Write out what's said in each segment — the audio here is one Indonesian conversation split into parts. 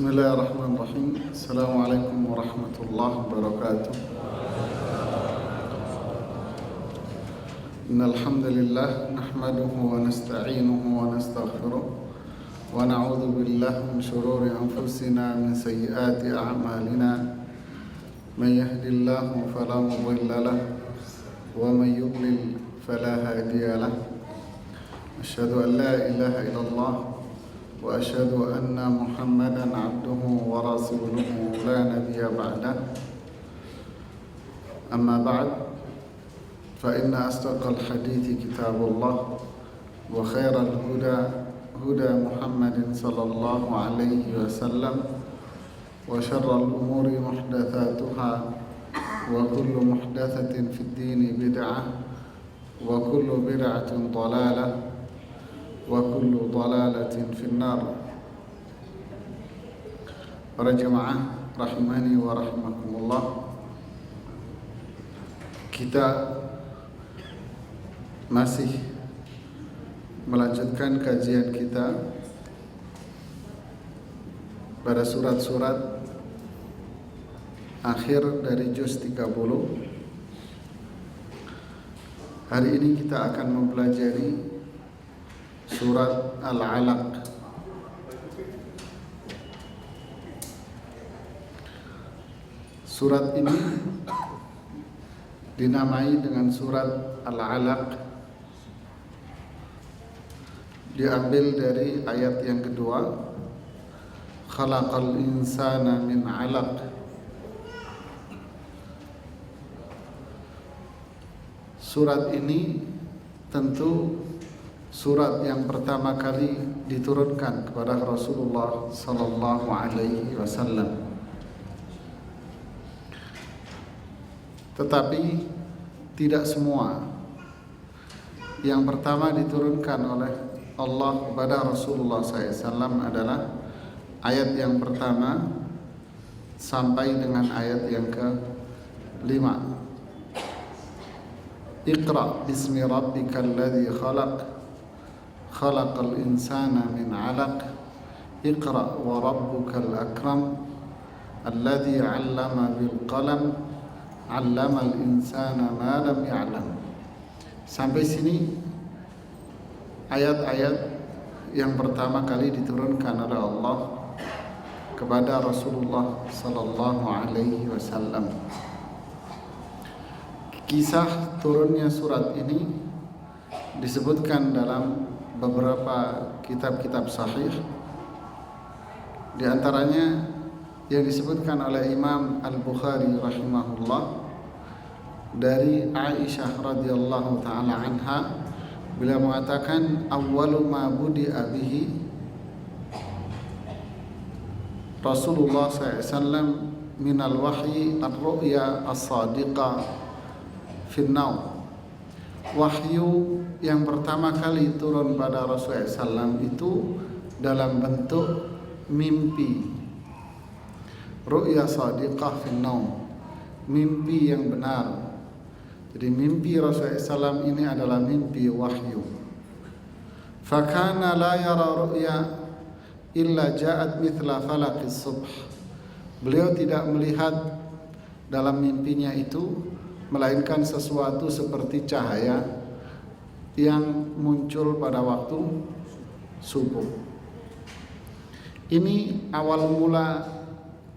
Bismillahirrahmanirrahim. Assalamualaikum warahmatullahi wabarakatuh. Innal hamdalillah nahmaduhu wa nasta'inuhu wa nastaghfiruh wa na'udzu billahi min shururi anfusina min sayyiati a'malina. May yahdihillahu fala mudilla lahu wa may yudlil fala hadiya lahu. Asyhadu an la ilaha illallah wa asyhadu anna Muhammadan abduhu wa rasuluhu la nabiyya ba'dah. Amma ba'd, fa inna asdaqal hadithi kitabullah wa khairal huda Muhammadin sallallahu alaihi wasallam wa syarral umuri muhdatsatuha wa kullu muhdatsatin fid dini bid'ah wa kullu bid'atin dhalalah wa kullu dhalalatin finnar. Para jemaah rahimani wa rahimakumullah, kita masih melanjutkan kajian kita pada surat-surat akhir dari juz 30. Hari ini kita akan mempelajari surat Al-Alaq. Surat ini dinamai dengan surat Al-Alaq, diambil dari ayat yang kedua, khalaqal insana min 'alaq. Surat ini tentu surat yang pertama kali diturunkan kepada Rasulullah sallallahu alaihi wasallam. Tetapi tidak semua yang pertama diturunkan oleh Allah kepada Rasulullah SAW adalah ayat yang pertama sampai dengan ayat yang ke-5. Iqra bismi rabbikal ladzi khalaq khalaqal insana min 'alaq iqra wa rabbukal akram alladzi 'allama bil qalam 'allamal insana ma lam ya'lam. Sampai sini ayat-ayat yang pertama kali diturunkan oleh Allah kepada Rasulullah sallallahu alaihi wasallam. Kisah turunnya surat ini disebutkan dalam beberapa kitab-kitab sahih, di antaranya yang disebutkan oleh Imam Al-Bukhari rahimahullah dari Aisyah radhiyallahu taala anha, beliau mengatakan awwalu ma budi'a bihi Rasulullah SAW minal wahyi ar-ru'ya as-sadiqa fin naum. Wahyu yang pertama kali turun pada Rasulullah SAW itu dalam bentuk mimpi. Ru'ya sadiqah fin naum, mimpi yang benar. Jadi mimpi Rasulullah SAW ini adalah mimpi wahyu. Fakana la yara ru'ya illa ja'at mithla falaqis subh. Beliau tidak melihat dalam mimpinya itu melainkan sesuatu seperti cahaya yang muncul pada waktu subuh. Ini awal mula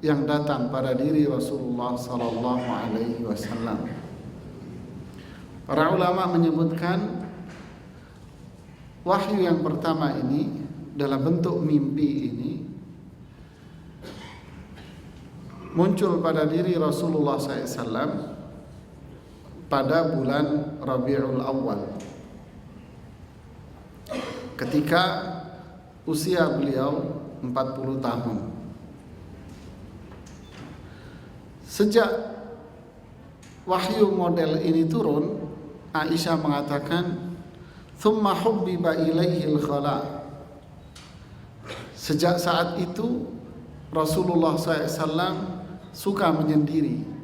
yang datang pada diri Rasulullah sallallahu alaihi wasallam. Para ulama menyebutkan wahyu yang pertama ini dalam bentuk mimpi ini muncul pada diri Rasulullah SAW pada bulan Rabiul Awal, ketika usia beliau 40 tahun. Sejak wahyu model ini turun, Aisyah mengatakan thumma hubbiba ilaihil khala. Sejak saat itu Rasulullah SAW suka menyendiri.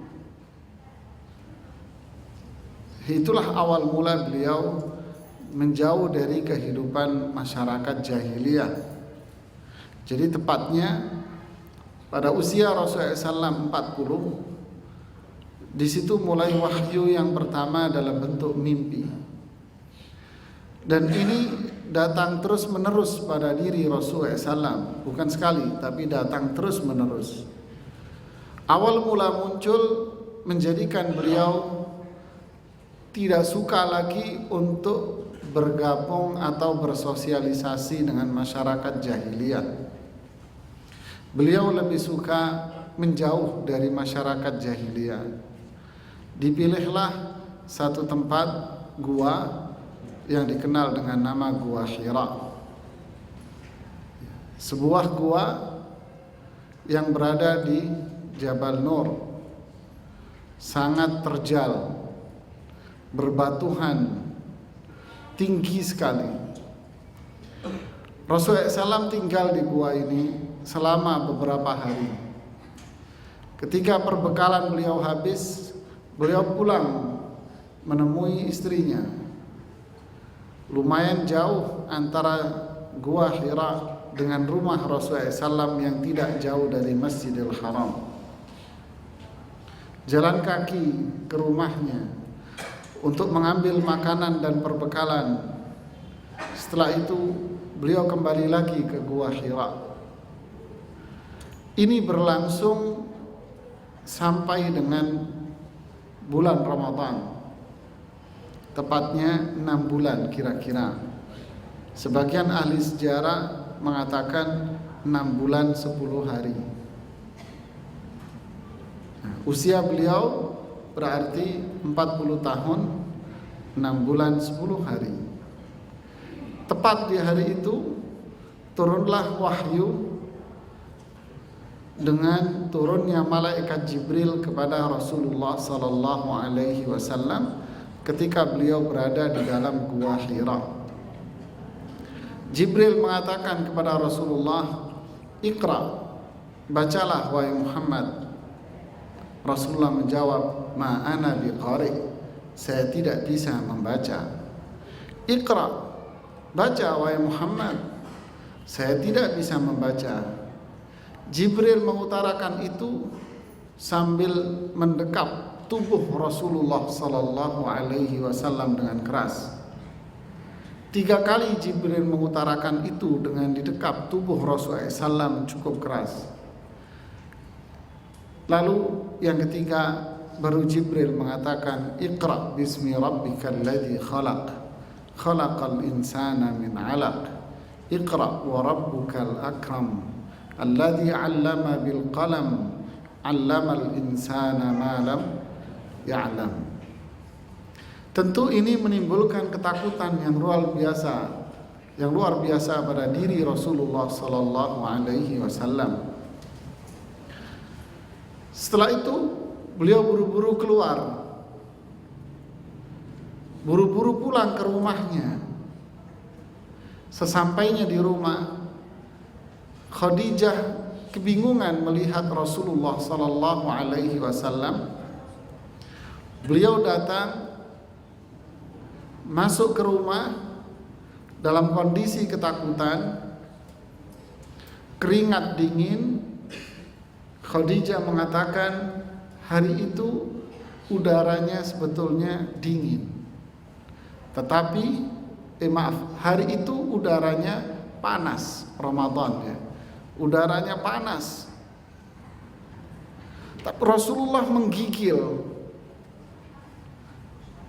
Itulah awal mula beliau menjauh dari kehidupan masyarakat jahiliyah. Jadi tepatnya pada usia Rasulullah SAW 40, di situ mulai wahyu yang pertama dalam bentuk mimpi. Dan ini datang terus menerus pada diri Rasulullah SAW, bukan sekali, tapi datang terus menerus. Awal mula muncul menjadikan beliau tidak suka lagi untuk bergabung atau bersosialisasi dengan masyarakat jahiliyah. Beliau lebih suka menjauh dari masyarakat jahiliyah. Dipilihlah satu tempat gua yang dikenal dengan nama Gua Hira. Sebuah gua yang berada di Jabal Nur, sangat terjal, berbatuhan, tinggi sekali. Rasulullah SAW tinggal di gua ini selama beberapa hari. Ketika perbekalan beliau habis, beliau pulang menemui istrinya. Lumayan jauh antara Gua Hira dengan rumah Rasulullah SAW yang tidak jauh dari Masjidil Haram. Jalan kaki ke rumahnya untuk mengambil makanan dan perbekalan. Setelah itu beliau kembali lagi ke Gua Hira. Ini berlangsung sampai dengan bulan Ramadan, tepatnya 6 bulan kira-kira. Sebagian ahli sejarah mengatakan 6 bulan 10 hari. Usia beliau berarti 40 tahun 6 bulan 10 hari. Tepat di hari itu turunlah wahyu dengan turunnya malaikat Jibril kepada Rasulullah sallallahu alaihi wasallam ketika beliau berada di dalam Gua Hira. Jibril mengatakan kepada Rasulullah, "Iqra, bacalah wahai Muhammad." Rasulullah menjawab, "Ma ana biqari, saya tidak bisa membaca." "Iqra, baca wahai Muhammad." "Saya tidak bisa membaca." Jibril mengutarakan itu sambil mendekap tubuh Rasulullah sallallahu alaihi wasallam dengan keras. 3 kali Jibril mengutarakan itu dengan didekap tubuh Rasulullah SAW cukup keras. Lalu yang ketiga baru Jibril mengatakan, "Iqra bismi rabbikal ladzi khalaq, khalaqal insana min 'alaq, iqra wa rabbukal akram, alladzi 'allama bil qalam, 'allamal insana ma lam ya'lam." Tentu ini menimbulkan ketakutan yang luar biasa pada diri Rasulullah sallallahu alaihi wasallam. Setelah itu beliau buru-buru keluar, buru-buru pulang ke rumahnya. Sesampainya di rumah, Khadijah kebingungan melihat Rasulullah sallallahu alaihi wasallam. Beliau datang masuk ke rumah dalam kondisi ketakutan, keringat dingin. Khadijah mengatakan hari itu udaranya sebetulnya dingin, tetapi hari itu udaranya panas. Ramadan ya, udaranya panas. Tapi Rasulullah menggigil.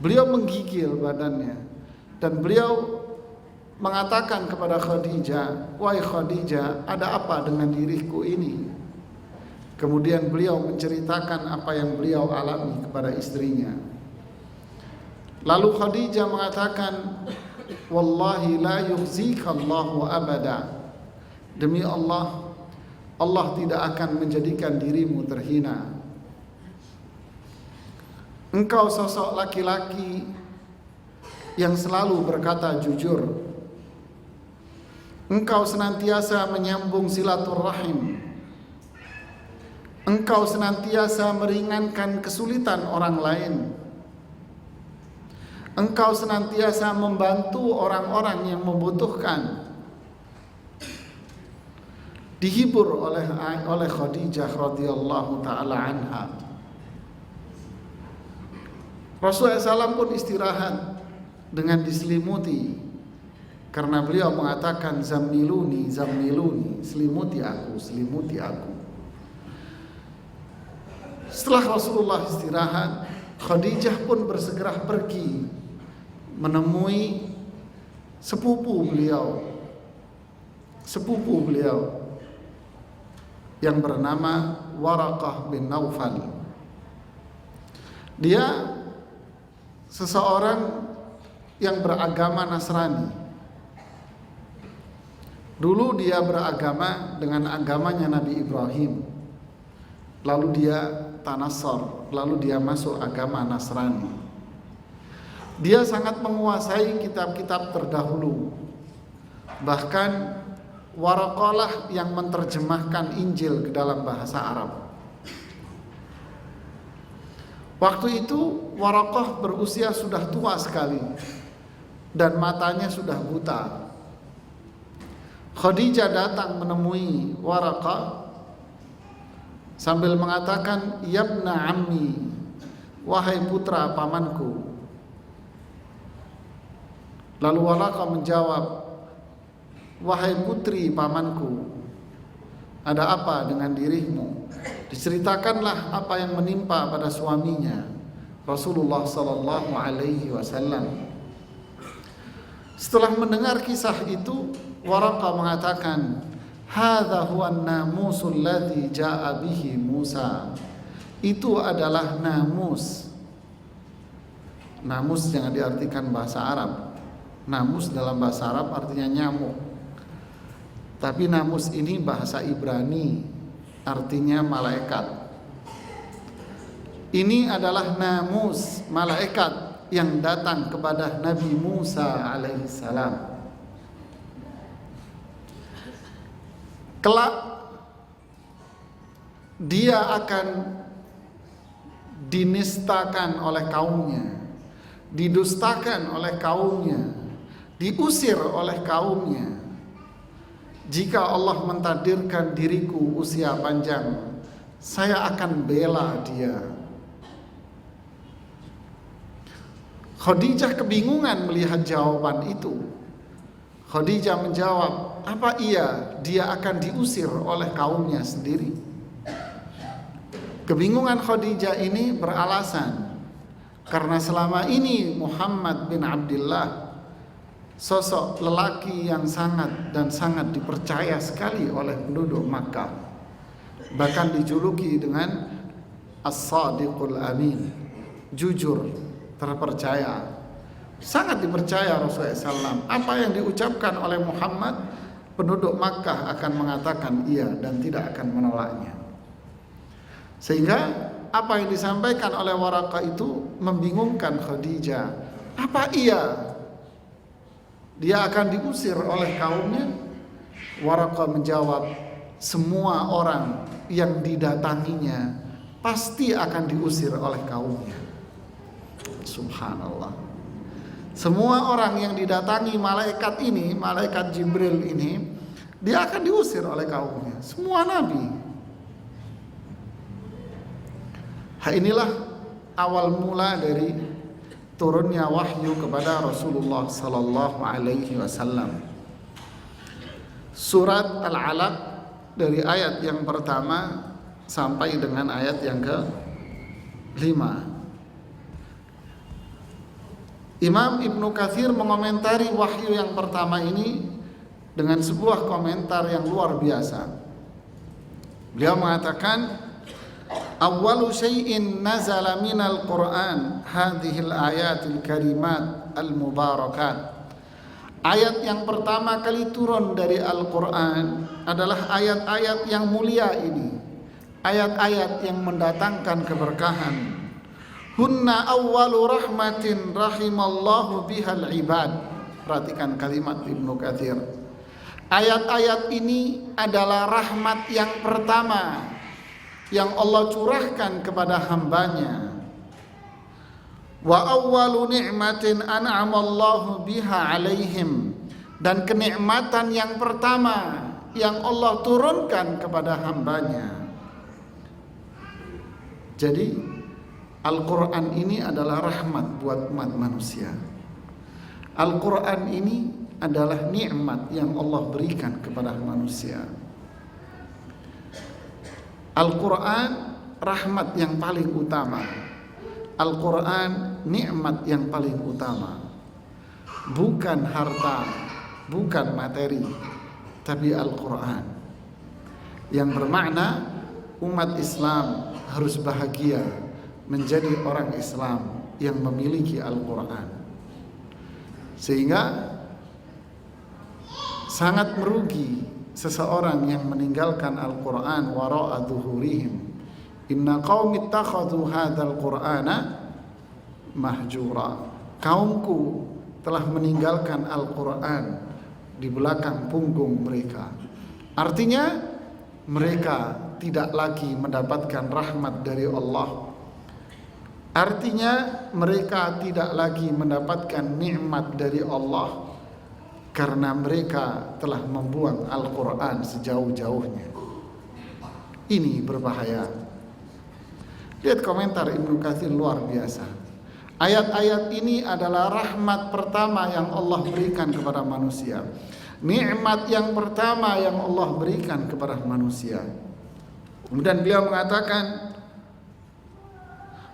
Beliau menggigil badannya dan beliau mengatakan kepada Khadijah, "Wahai Khadijah, ada apa dengan diriku ini?" Kemudian beliau menceritakan apa yang beliau alami kepada istrinya. Lalu Khadijah mengatakan, "Wallahi la yukhzika Allahu abada." Demi Allah, Allah tidak akan menjadikan dirimu terhina. Engkau sosok laki-laki yang selalu berkata jujur. Engkau senantiasa menyambung silaturahim. Engkau senantiasa meringankan kesulitan orang lain. Engkau senantiasa membantu orang-orang yang membutuhkan. dihibur oleh Khadijah radhiyallahu taala anha. Rasulullah SAW pun istirahat dengan diselimuti, karena beliau mengatakan zammiluni, zammiluni, selimuti aku, selimuti aku. Setelah Rasulullah istirahat, Khadijah pun bersegera pergi menemui sepupu beliau yang bernama Waraqah bin Naufal. Dia seseorang yang beragama Nasrani. Dulu dia beragama dengan agamanya Nabi Ibrahim, lalu dia tanassar, lalu dia masuk agama Nasrani. Dia sangat menguasai kitab-kitab terdahulu. Bahkan Waraqah yang menerjemahkan Injil ke dalam bahasa Arab. Waktu itu Waraqah berusia sudah tua sekali dan matanya sudah buta. Khadijah datang menemui Waraqah sambil mengatakan, "Yabna ammi, wahai putra pamanku." Lalu Waraqah menjawab, "Wahai putri pamanku, ada apa dengan dirimu?" Diceritakanlah apa yang menimpa pada suaminya, Rasulullah sallallahu alaihi wasallam. Setelah mendengar kisah itu, Waraqah mengatakan, "Hadza huwa an-namusul ladzi jaa'a bihi Musa." Itu adalah namus. Namus jangan diartikan bahasa Arab. Namus dalam bahasa Arab artinya nyamuk. Tapi namus ini bahasa Ibrani, artinya malaikat. Ini adalah namus, malaikat yang datang kepada Nabi Musa alaihissalam. Kelak dia akan dinistakan oleh kaumnya, didustakan oleh kaumnya, diusir oleh kaumnya. Jika Allah mentakdirkan diriku usia panjang, saya akan bela dia. Khadijah kebingungan melihat jawaban itu. Khadijah menjawab, apa iya dia akan diusir oleh kaumnya sendiri? Kebingungan Khadijah ini beralasan karena selama ini Muhammad bin Abdullah, sosok lelaki yang sangat dipercaya sekali oleh penduduk Makkah, bahkan dijuluki dengan As-Sadiqul Amin, jujur, terpercaya, sangat dipercaya Rasulullah SAW. Apa yang diucapkan oleh Muhammad, penduduk Makkah akan mengatakan iya dan tidak akan menolaknya. Sehingga apa yang disampaikan oleh Waraqah itu membingungkan Khadijah. Apa iya dia akan diusir oleh kaumnya? Waraqah menjawab, semua orang yang didatanginya pasti akan diusir oleh kaumnya. Subhanallah. Semua orang yang didatangi malaikat ini, malaikat Jibril ini, dia akan diusir oleh kaumnya. Semua nabi. Inilah awal mula dari turunnya wahyu kepada Rasulullah sallallahu alaihi wasallam. Surat Al-Alaq dari ayat yang pertama sampai dengan ayat yang ke-5. Imam Ibnu Katsir mengomentari wahyu yang pertama ini dengan sebuah komentar yang luar biasa. Beliau mengatakan, awwalu syai'in nazala minal Qur'an hadhil ayatil karimat al-mubarakat. Ayat yang pertama kali turun dari Al-Qur'an adalah ayat-ayat yang mulia ini. Ayat-ayat yang mendatangkan keberkahan. Hunna awwalu rahmatin rahimallahu bihal ibad. Perhatikan kalimat Ibnu Katsir. Ayat-ayat ini adalah rahmat yang pertama yang Allah curahkan kepada hambanya. Wa awwalu ni'matin an'amallahu biha alaihim. Dan kenikmatan yang pertama yang Allah turunkan kepada hambanya. Jadi Al-Quran ini adalah rahmat buat umat manusia. Al-Quran ini adalah nikmat yang Allah berikan kepada manusia. Al-Quran rahmat yang paling utama. Al-Quran nikmat yang paling utama. Bukan harta, bukan materi, tapi Al-Quran. Yang bermakna umat Islam harus bahagia menjadi orang Islam yang memiliki Al-Quran. Sehingga sangat merugi seseorang yang meninggalkan Al-Quran wara'a dhuhurihim. Inna qaumi ittakhadhu hadzal qur'ana mahjura. Kaumku telah meninggalkan Al-Quran di belakang punggung mereka. Artinya mereka tidak lagi mendapatkan rahmat dari Allah. Artinya mereka tidak lagi mendapatkan nikmat dari Allah karena mereka telah membuang Al-Quran sejauh-jauhnya. Ini berbahaya. Lihat komentar Ibnu Katsir, luar biasa. Ayat-ayat ini adalah rahmat pertama yang Allah berikan kepada manusia. Nikmat yang pertama yang Allah berikan kepada manusia. Kemudian beliau mengatakan,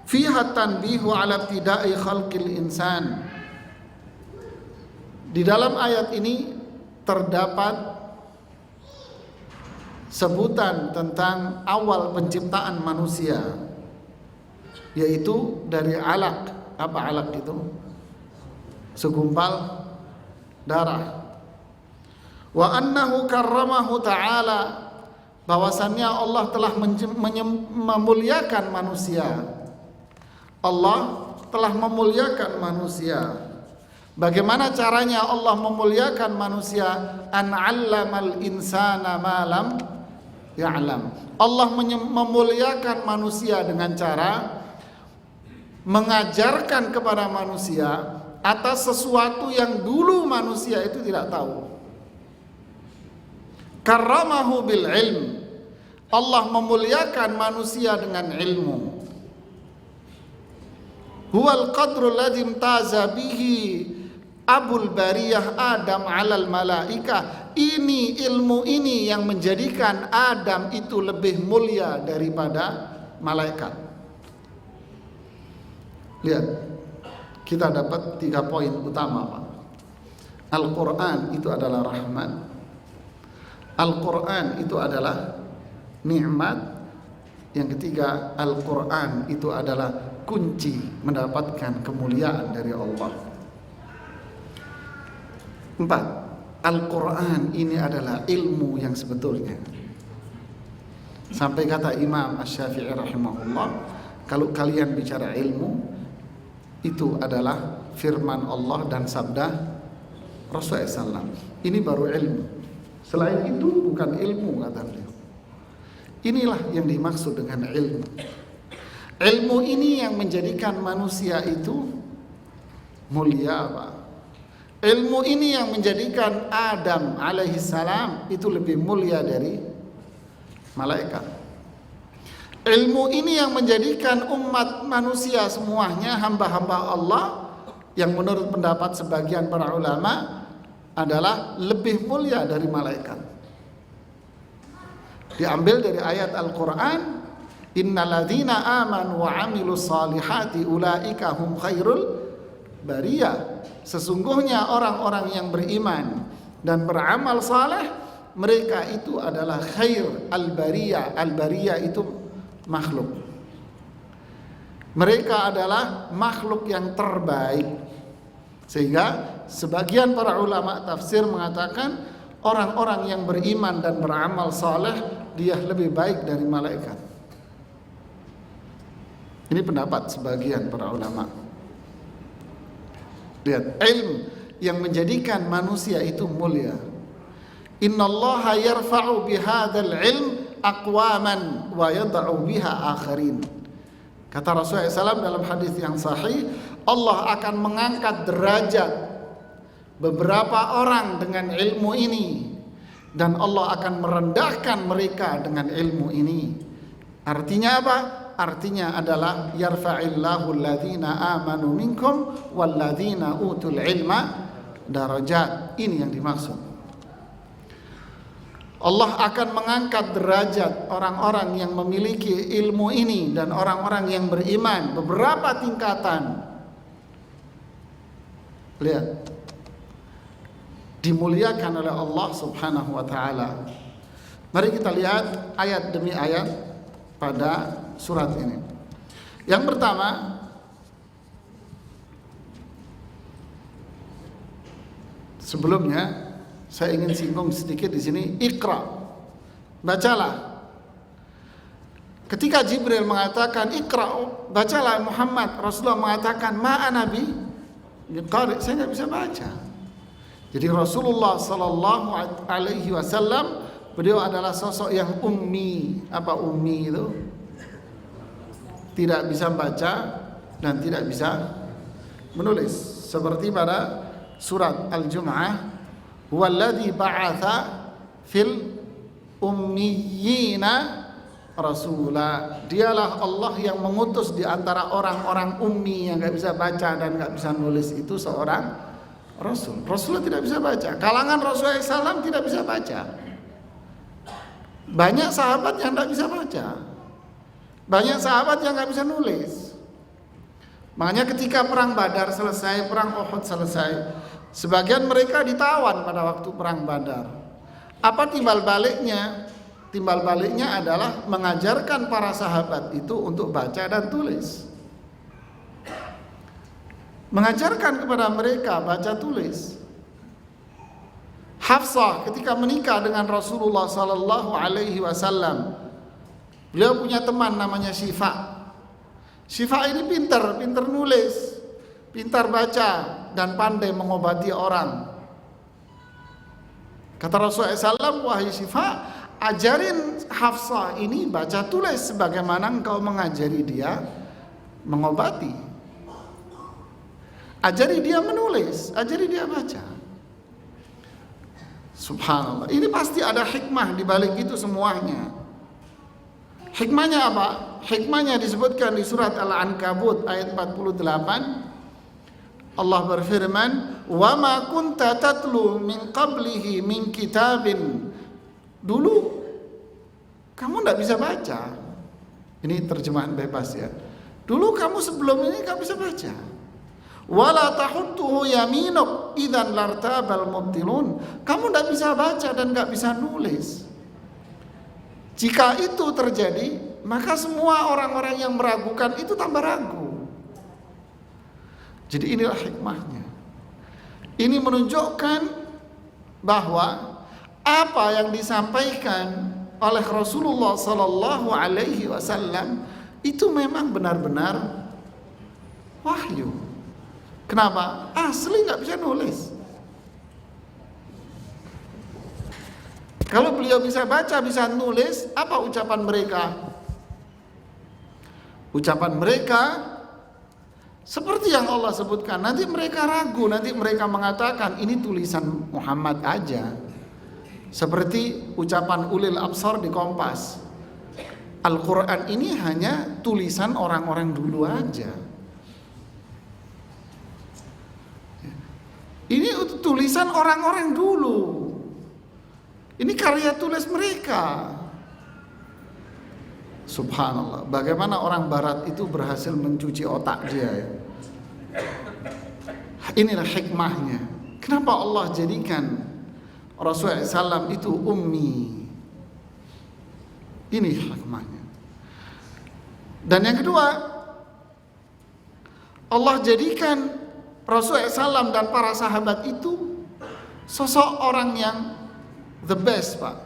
fiha tanbihu ala ibtida'i khalqil insan. Di dalam ayat ini terdapat sebutan tentang awal penciptaan manusia, yaitu dari alaq. Apa alaq itu? Segumpal darah. Wa annahu karramahu ta'ala, bahwasannya Allah telah memuliakan manusia. Allah telah memuliakan manusia. Bagaimana caranya Allah memuliakan manusia? An 'allamal insana ma lam ya'lam. Allah memuliakan manusia dengan cara mengajarkan kepada manusia atas sesuatu yang dulu manusia itu tidak tahu. Karramahu bil ilm. Allah memuliakan manusia dengan ilmu. Huwal qadrul ladzi imtaza bihi Abul Bariyah Adam 'alal malaikah. Ini ilmu ini yang menjadikan Adam itu lebih mulia daripada malaikat. Lihat, kita dapat 3 poin utama, Pak. Al-Quran itu adalah rahmat. Al-Quran itu adalah nikmat. Yang ketiga, Al-Quran itu adalah kunci mendapatkan kemuliaan dari Allah. 4. Al-Quran ini adalah ilmu yang sebetulnya. Sampai kata Imam Asy-Syafi'i rahimahullah, kalau kalian bicara ilmu, itu adalah firman Allah dan sabda Rasulullah SAW. Ini baru ilmu. Selain itu bukan ilmu, kata beliau. Inilah yang dimaksud dengan ilmu. Ilmu ini yang menjadikan manusia itu mulia, Pak. Ilmu ini yang menjadikan Adam alaihissalam itu lebih mulia dari malaikat. Ilmu ini yang menjadikan umat manusia semuanya hamba-hamba Allah, yang menurut pendapat sebagian para ulama adalah lebih mulia dari malaikat. Diambil dari ayat Al-Quran, innalladzina amanu wa amilus salihati ulaika hum khairul bariyah. Sesungguhnya orang-orang yang beriman dan beramal saleh, mereka itu adalah khair al-bariyah. Al-bariyah itu makhluk. Mereka adalah makhluk yang terbaik. Sehingga sebagian para ulama tafsir mengatakan orang-orang yang beriman dan beramal saleh dia lebih baik dari malaikat. Ini pendapat sebagian para ulama. Lihat, ilmu yang menjadikan manusia itu mulia. Innallaha yarfa'u bihadzal ilm aqwaman wa yad'u biha akharin. Kata Rasulullah SAW dalam hadis yang sahih, Allah akan mengangkat derajat beberapa orang dengan ilmu ini, dan Allah akan merendahkan mereka dengan ilmu ini. Artinya apa? Artinya adalah yarfa'illahu alladhina amanu minkum walladzina utul ilma darajat. Ini yang dimaksud. Allah akan mengangkat derajat orang-orang yang memiliki ilmu ini dan orang-orang yang beriman beberapa tingkatan. Lihat, dimuliakan oleh Allah Subhanahu wa taala. Mari kita lihat ayat demi ayat pada surat ini. Yang pertama, sebelumnya saya ingin singgung sedikit di sini. Iqra, bacalah. Ketika Jibril mengatakan Iqra, bacalah Muhammad, Rasulullah mengatakan ma'ana bi biqari, saya nggak bisa baca. Jadi Rasulullah sallallahu alaihi wasallam, beliau adalah sosok yang ummi. Apa ummi itu? Tidak bisa baca dan tidak bisa menulis. Seperti pada surat Al-Jum'ah, huwallazi ba'atha fil ummiyina rasula. Dialah Allah yang mengutus di antara orang-orang ummi yang enggak bisa baca dan enggak bisa nulis itu seorang rasul. Rasulullah tidak bisa baca. Kalangan Rasulullah SAW tidak bisa baca. Banyak sahabat yang enggak bisa baca. Banyak sahabat yang enggak bisa nulis. Makanya ketika perang Badar selesai, perang Uhud selesai, sebagian mereka ditawan pada waktu perang Badar. Apa timbal baliknya? Timbal baliknya adalah mengajarkan para sahabat itu untuk baca dan tulis. Mengajarkan kepada mereka baca tulis. Hafsah ketika menikah dengan Rasulullah sallallahu alaihi wasallam, beliau punya teman namanya Syifa. Syifa ini pintar nulis, pintar baca dan pandai mengobati orang. Kata Rasulullah SAW, wahai Syifa, ajarin Hafsah ini baca tulis sebagaimana engkau mengajari dia mengobati. Ajari dia menulis, ajari dia baca. Subhanallah, ini pasti ada hikmah di balik itu semuanya. Hikmahnya apa? Hikmahnya disebutkan di surat Al-Ankabut ayat 48. Allah berfirman, "Wa ma kunta tatlu min qablihi min kitabin." Dulu kamu tidak bisa baca. Ini terjemahan bebas ya. Dulu kamu sebelum ini enggak bisa baca. Wala tahuttuhu yaminuk idzan lartabal mubtilun. Kamu tidak bisa baca dan enggak bisa nulis. Jika itu terjadi, maka semua orang-orang yang meragukan itu tambah ragu. Jadi inilah hikmahnya. Ini menunjukkan bahwa apa yang disampaikan oleh Rasulullah sallallahu alaihi wasallam itu memang benar-benar wahyu. Kenapa? Asli nggak bisa nulis. Kalau beliau bisa baca, bisa nulis, apa ucapan mereka? Ucapan mereka seperti yang Allah sebutkan. Nanti mereka ragu, nanti mereka mengatakan ini tulisan Muhammad aja. Seperti ucapan ulil absar di Kompas. Al-Quran ini hanya tulisan orang-orang dulu aja. Ini tulisan orang-orang dulu. Ini karya tulis mereka. Subhanallah, bagaimana orang barat itu berhasil mencuci otak dia ya. Inilah hikmahnya. Kenapa Allah jadikan Rasulullah SAW itu ummi? Ini hikmahnya. Dan yang kedua, Allah jadikan Rasulullah SAW dan para sahabat itu sosok orang yang the best, Pak.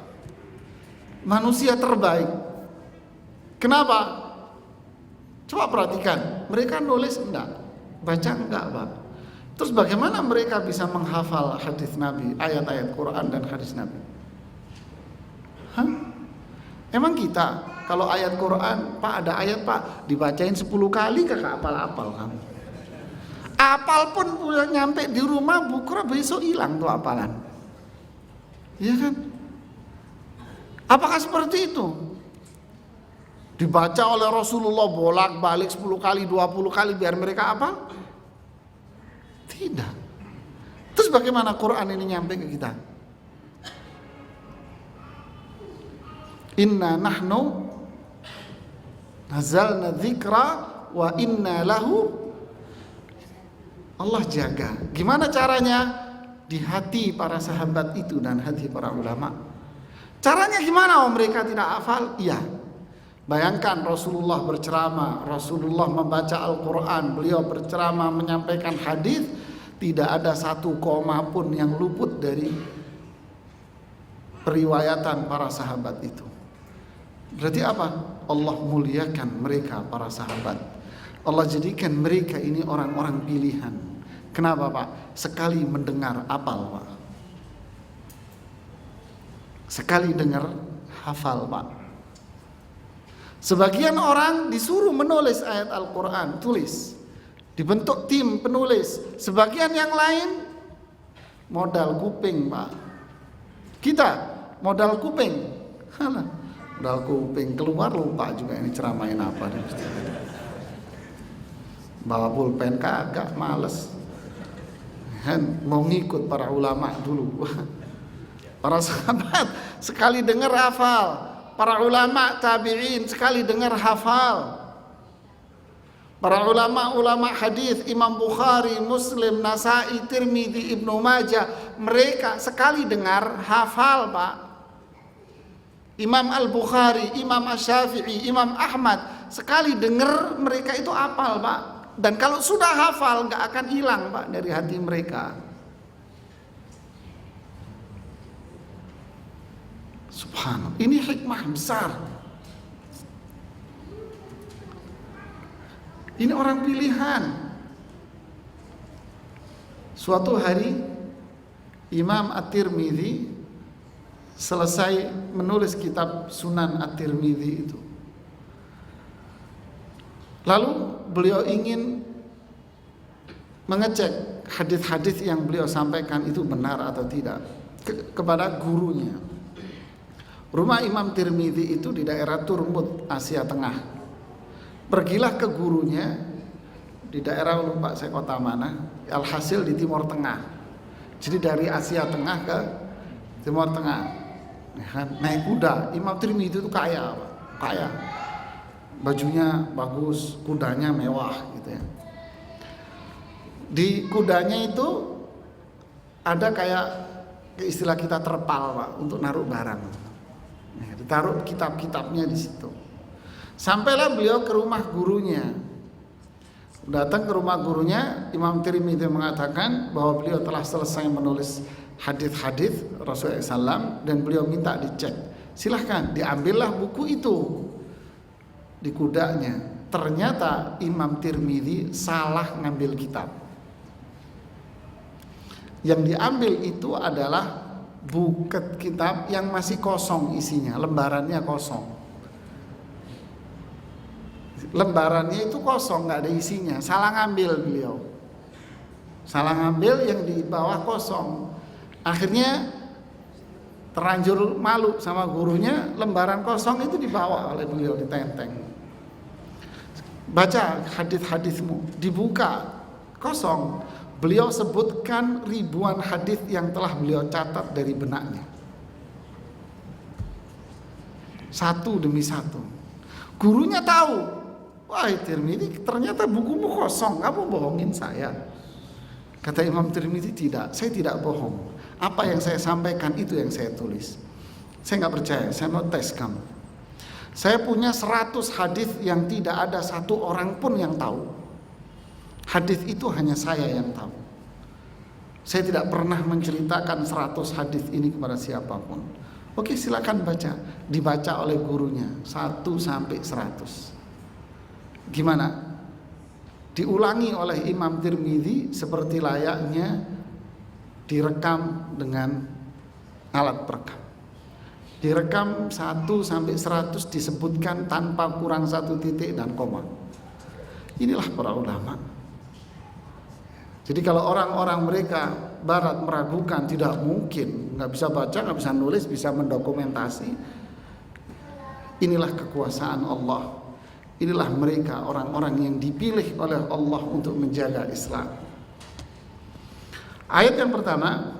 Manusia terbaik. Kenapa? Coba perhatikan, mereka nulis enggak, baca enggak, Pak. Terus bagaimana mereka bisa menghafal hadis Nabi, ayat-ayat Quran dan hadis Nabi? Hah? Emang kita kalau ayat Quran, Pak ada ayat Pak dibacain 10 kali kakak apal-apal kamu. Apal pun udah nyampe di rumah bukra besok hilang tuh apalan. Iya kan? Apakah seperti itu? Dibaca oleh Rasulullah bolak-balik 10 kali, 20 kali biar mereka apa? Tidak. Terus bagaimana Quran ini nyampe ke kita? Inna nahnu nazalna dzikra wa inna lahu, Allah jaga. Gimana caranya? Di hati para sahabat itu dan hati para ulama. Caranya gimana? Mereka tidak hafal? Iya. Bayangkan Rasulullah berceramah, Rasulullah membaca Al-Quran, beliau berceramah menyampaikan hadis, tidak ada satu koma pun yang luput dari periwayatan para sahabat itu. Berarti apa? Allah muliakan mereka para sahabat. Allah jadikan mereka ini orang-orang pilihan. Kenapa Pak? Sekali mendengar apal Pak. Sekali dengar hafal Pak. Sebagian orang disuruh menulis ayat Al-Quran, tulis. Dibentuk tim penulis. Sebagian yang lain modal kuping Pak. Kita modal kuping. Halah, modal kuping keluar lupa juga ini ceramain apa. Bawa pulpen kagak, males. Mau ngikut para ulama dulu. Para sahabat sekali dengar hafal. Para ulama tabi'in sekali dengar hafal. Para ulama hadis Imam Bukhari, Muslim, Nasai, Tirmidzi, Ibnu Majah, mereka sekali dengar hafal Pak. Imam Al-Bukhari, Imam Asy-Syafi'i, Imam Ahmad sekali dengar mereka itu hafal Pak. Dan kalau sudah hafal nggak akan hilang Pak dari hati mereka. Subhanallah, ini hikmah besar. Ini orang pilihan. Suatu hari Imam At-Tirmidzi selesai menulis kitab Sunan At-Tirmidzi itu. Lalu beliau ingin mengecek hadis-hadis yang beliau sampaikan itu benar atau tidak kepada gurunya. Rumah Imam Tirmidzi itu di daerah Turmut, Asia Tengah. Pergilah ke gurunya di daerah, lupa saya kota mana, alhasil di Timur Tengah. Jadi dari Asia Tengah ke Timur Tengah. Naik kuda. Imam Tirmidzi itu kaya, kaya. Bajunya bagus, kudanya mewah gitu ya. Di kudanya itu ada kayak istilah kita terpal Pak, untuk naruh barang. Ditaruh kitab-kitabnya di situ. Sampailah beliau ke rumah gurunya. Datang ke rumah gurunya, Imam Tirmidzi mengatakan bahwa beliau telah selesai menulis hadis-hadis Rasulullah SAW dan beliau minta dicek. Silahkan diambillah buku itu. Di kudanya ternyata Imam Tirmidzi salah ngambil kitab. Yang diambil itu adalah buket kitab yang masih kosong isinya, lembarannya kosong. Lembarannya itu kosong, nggak ada isinya. Salah ngambil beliau. Salah ngambil, yang di bawah kosong. Akhirnya terlanjur malu sama gurunya, lembaran kosong itu dibawa oleh beliau, ditenteng. Baca hadis-hadismu, dibuka kosong. Beliau sebutkan ribuan hadis yang telah beliau catat dari benaknya, satu demi satu. Gurunya tahu, wah Tirmidzi ternyata bukumu kosong, kamu bohongin saya. Kata Imam Tirmidzi, tidak, saya tidak bohong. Apa yang saya sampaikan itu yang saya tulis. Saya nggak percaya, saya mau tes kamu. Saya punya 100 hadis yang tidak ada satu orang pun yang tahu. Hadis itu hanya saya yang tahu. Saya tidak pernah menceritakan 100 hadis ini kepada siapapun. Oke, silakan baca. Dibaca oleh gurunya 1 sampai 100. Gimana? Diulangi oleh Imam Tirmidzi seperti layaknya direkam dengan alat perekam. Direkam 1 sampai 100, disebutkan tanpa kurang 1 titik dan koma. Inilah para ulama. Jadi kalau orang-orang mereka barat meragukan, tidak mungkin, nggak bisa baca, nggak bisa nulis, bisa mendokumentasi, Inilah kekuasaan Allah. Inilah mereka orang-orang yang dipilih oleh Allah untuk menjaga Islam. Ayat yang pertama,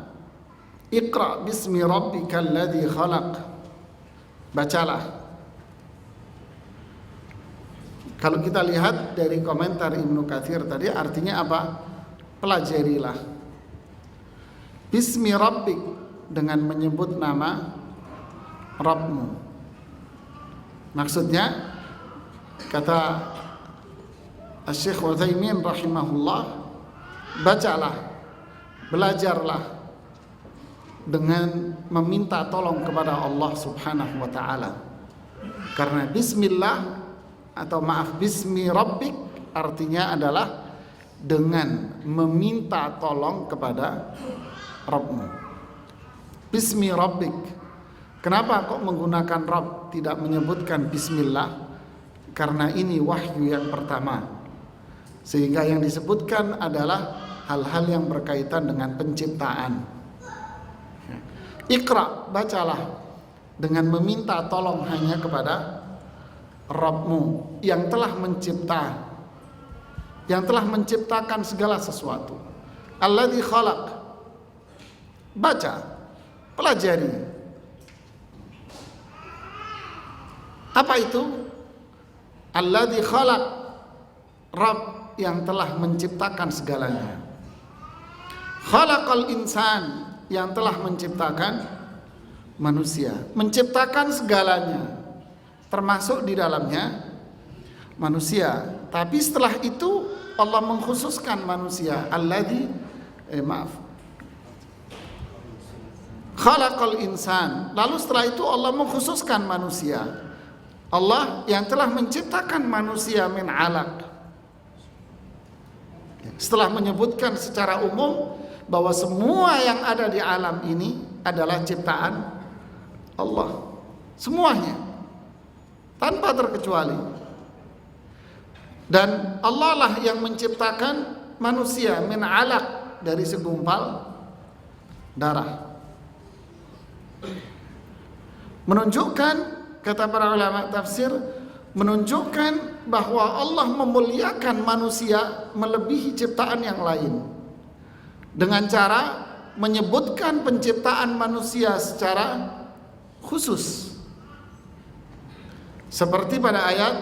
Iqra bismi rabbikal ladzi khalaq. Bacalah. Kalau kita lihat dari komentar Ibnu Katsir tadi, artinya apa? Pelajarilah. Bismi rabbik, dengan menyebut nama Rabbmu. Maksudnya, kata Syekh Utsaimin rahimahullah, bacalah, belajarlah dengan meminta tolong kepada Allah Subhanahu wa taala. Karena bismillah atau bismi rabbik artinya adalah dengan meminta tolong kepada Rabbmu. Bismi rabbik. Kenapa kok menggunakan Rabb, tidak menyebutkan bismillah? Karena ini wahyu yang pertama. Sehingga yang disebutkan adalah hal-hal yang berkaitan dengan penciptaan. Iqra, bacalah dengan meminta tolong hanya kepada Rabbmu yang telah mencipta, yang telah menciptakan segala sesuatu. Alladzi khalaq. Baca, pelajari. Apa itu? Alladzi khalaq, Rabb yang telah menciptakan segalanya. Khalaqal insan, yang telah menciptakan manusia, menciptakan segalanya, termasuk di dalamnya manusia. Tapi setelah itu Allah mengkhususkan manusia. Khalaqal insan. Lalu setelah itu Allah mengkhususkan manusia. Allah yang telah menciptakan manusia min alaq. Setelah menyebutkan secara umum bahwa semua yang ada di alam ini adalah ciptaan Allah, semuanya tanpa terkecuali. Dan Allah lah yang menciptakan manusia min alaq, dari segumpal darah. Menunjukkan, kata para ulama tafsir, menunjukkan bahwa Allah memuliakan manusia melebihi ciptaan yang lain dengan cara menyebutkan penciptaan manusia secara khusus. Seperti pada ayat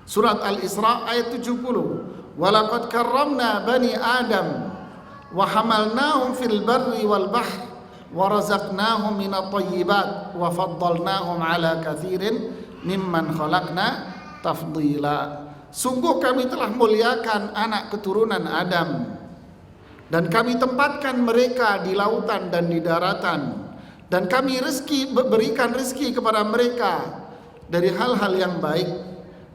surat Al-Isra ayat 70, "Walaqad karramna bani Adam wa hamalnahum fil barri wal bahr wa razaqnahum minat thayyibat wa faddalnahum ala katsirin mimman khalaqna tafdila." Sungguh kami telah muliakan anak keturunan Adam, dan kami tempatkan mereka di lautan dan di daratan, dan kami berikan rezeki kepada mereka dari hal-hal yang baik,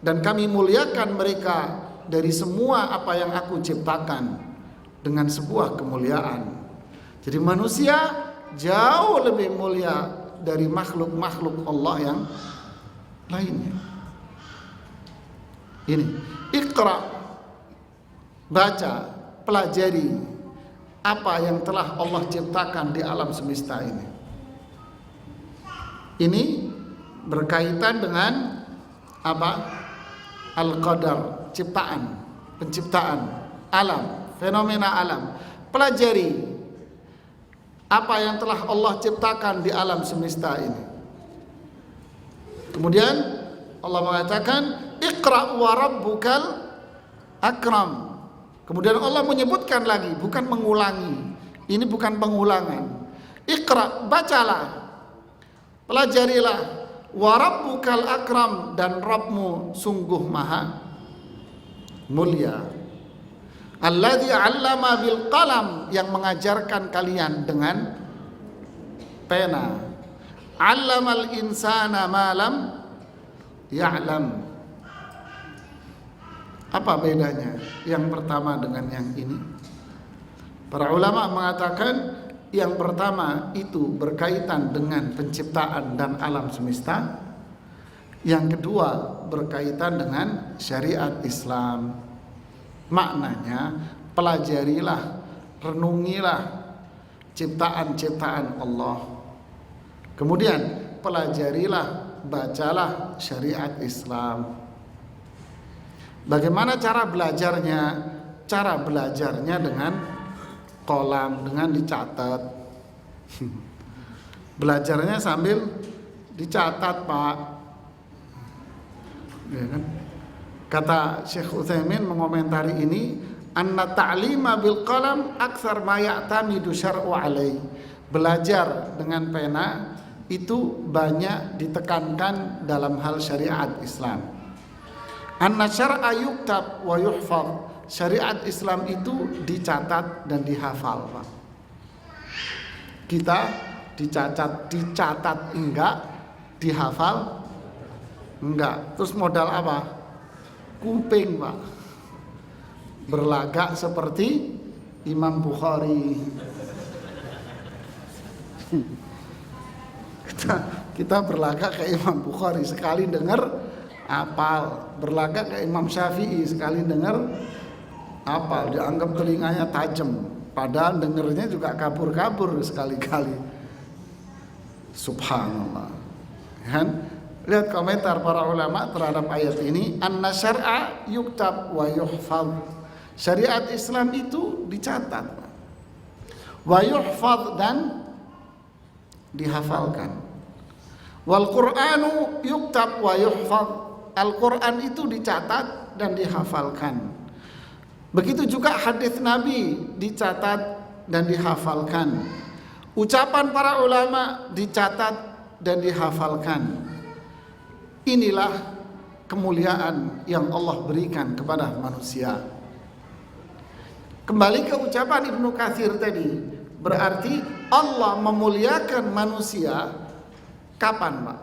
dan kami muliakan mereka dari semua apa yang aku ciptakan dengan sebuah kemuliaan. Jadi manusia jauh lebih mulia dari makhluk-makhluk Allah yang lainnya. Ini, Iqra, baca, pelajari apa yang telah Allah ciptakan di alam semesta ini. Ini berkaitan dengan apa? Al-qadar, ciptaan, penciptaan alam, fenomena alam. Pelajari apa yang telah Allah ciptakan di alam semesta ini. Kemudian Allah mengatakan, Iqra wa rabbukal akram. Kemudian Allah menyebutkan lagi, bukan mengulangi. Ini bukan pengulangan. Iqra, bacalah, pelajarilah. Wa rabbukal akram, dan Rabbmu sungguh maha mulia. Alladzi 'allama bil qalam, yang mengajarkan kalian dengan pena. 'Allamal insana ma lam ya'lam. Apa bedanya yang pertama dengan yang ini? Para ulama mengatakan yang pertama itu berkaitan dengan penciptaan dan alam semesta. Yang kedua berkaitan dengan syariat Islam. Maknanya, pelajarilah, renungilah ciptaan-ciptaan Allah. Kemudian pelajarilah bacalah syariat Islam. Bagaimana cara belajarnya? Cara belajarnya dengan kolam, dengan dicatat. Belajarnya sambil dicatat, Pak. Ya kan? Kata Syekh Utsaimin mengomentari ini, anna ta'lima bil qalam aktsar ma ya'tamidu syar'u alai. Belajar dengan pena itu banyak ditekankan dalam hal syariat Islam. Anna syar'a yuktab wa yuhfaz. Syariat Islam itu dicatat dan dihafal, Pak. Kita dicatat enggak, dihafal enggak. Terus modal apa? Kuping, Pak. Berlagak seperti Imam Bukhari. Kita berlagak kayak Imam Bukhari, sekali dengar apal. Berlagak kayak Imam Syafi'i, sekali dengar apal, dianggap telinganya tajam, padahal dengernya juga kabur-kabur sekali-kali. Subhanallah. Kan? Lihat komentar para ulama terhadap ayat ini, anna syar'a yuktab wa yuhfaz. Syariat Islam itu dicatat, wa yuhfaz, dan dihafalkan. Wal Qur'anu yuktab wa yuhfaz. Al-Quran itu dicatat dan dihafalkan. Begitu juga hadis Nabi dicatat dan dihafalkan. Ucapan para ulama dicatat dan dihafalkan. Inilah kemuliaan yang Allah berikan kepada manusia. Kembali ke ucapan Ibnu Katsir tadi, berarti Allah memuliakan manusia kapan, Pak?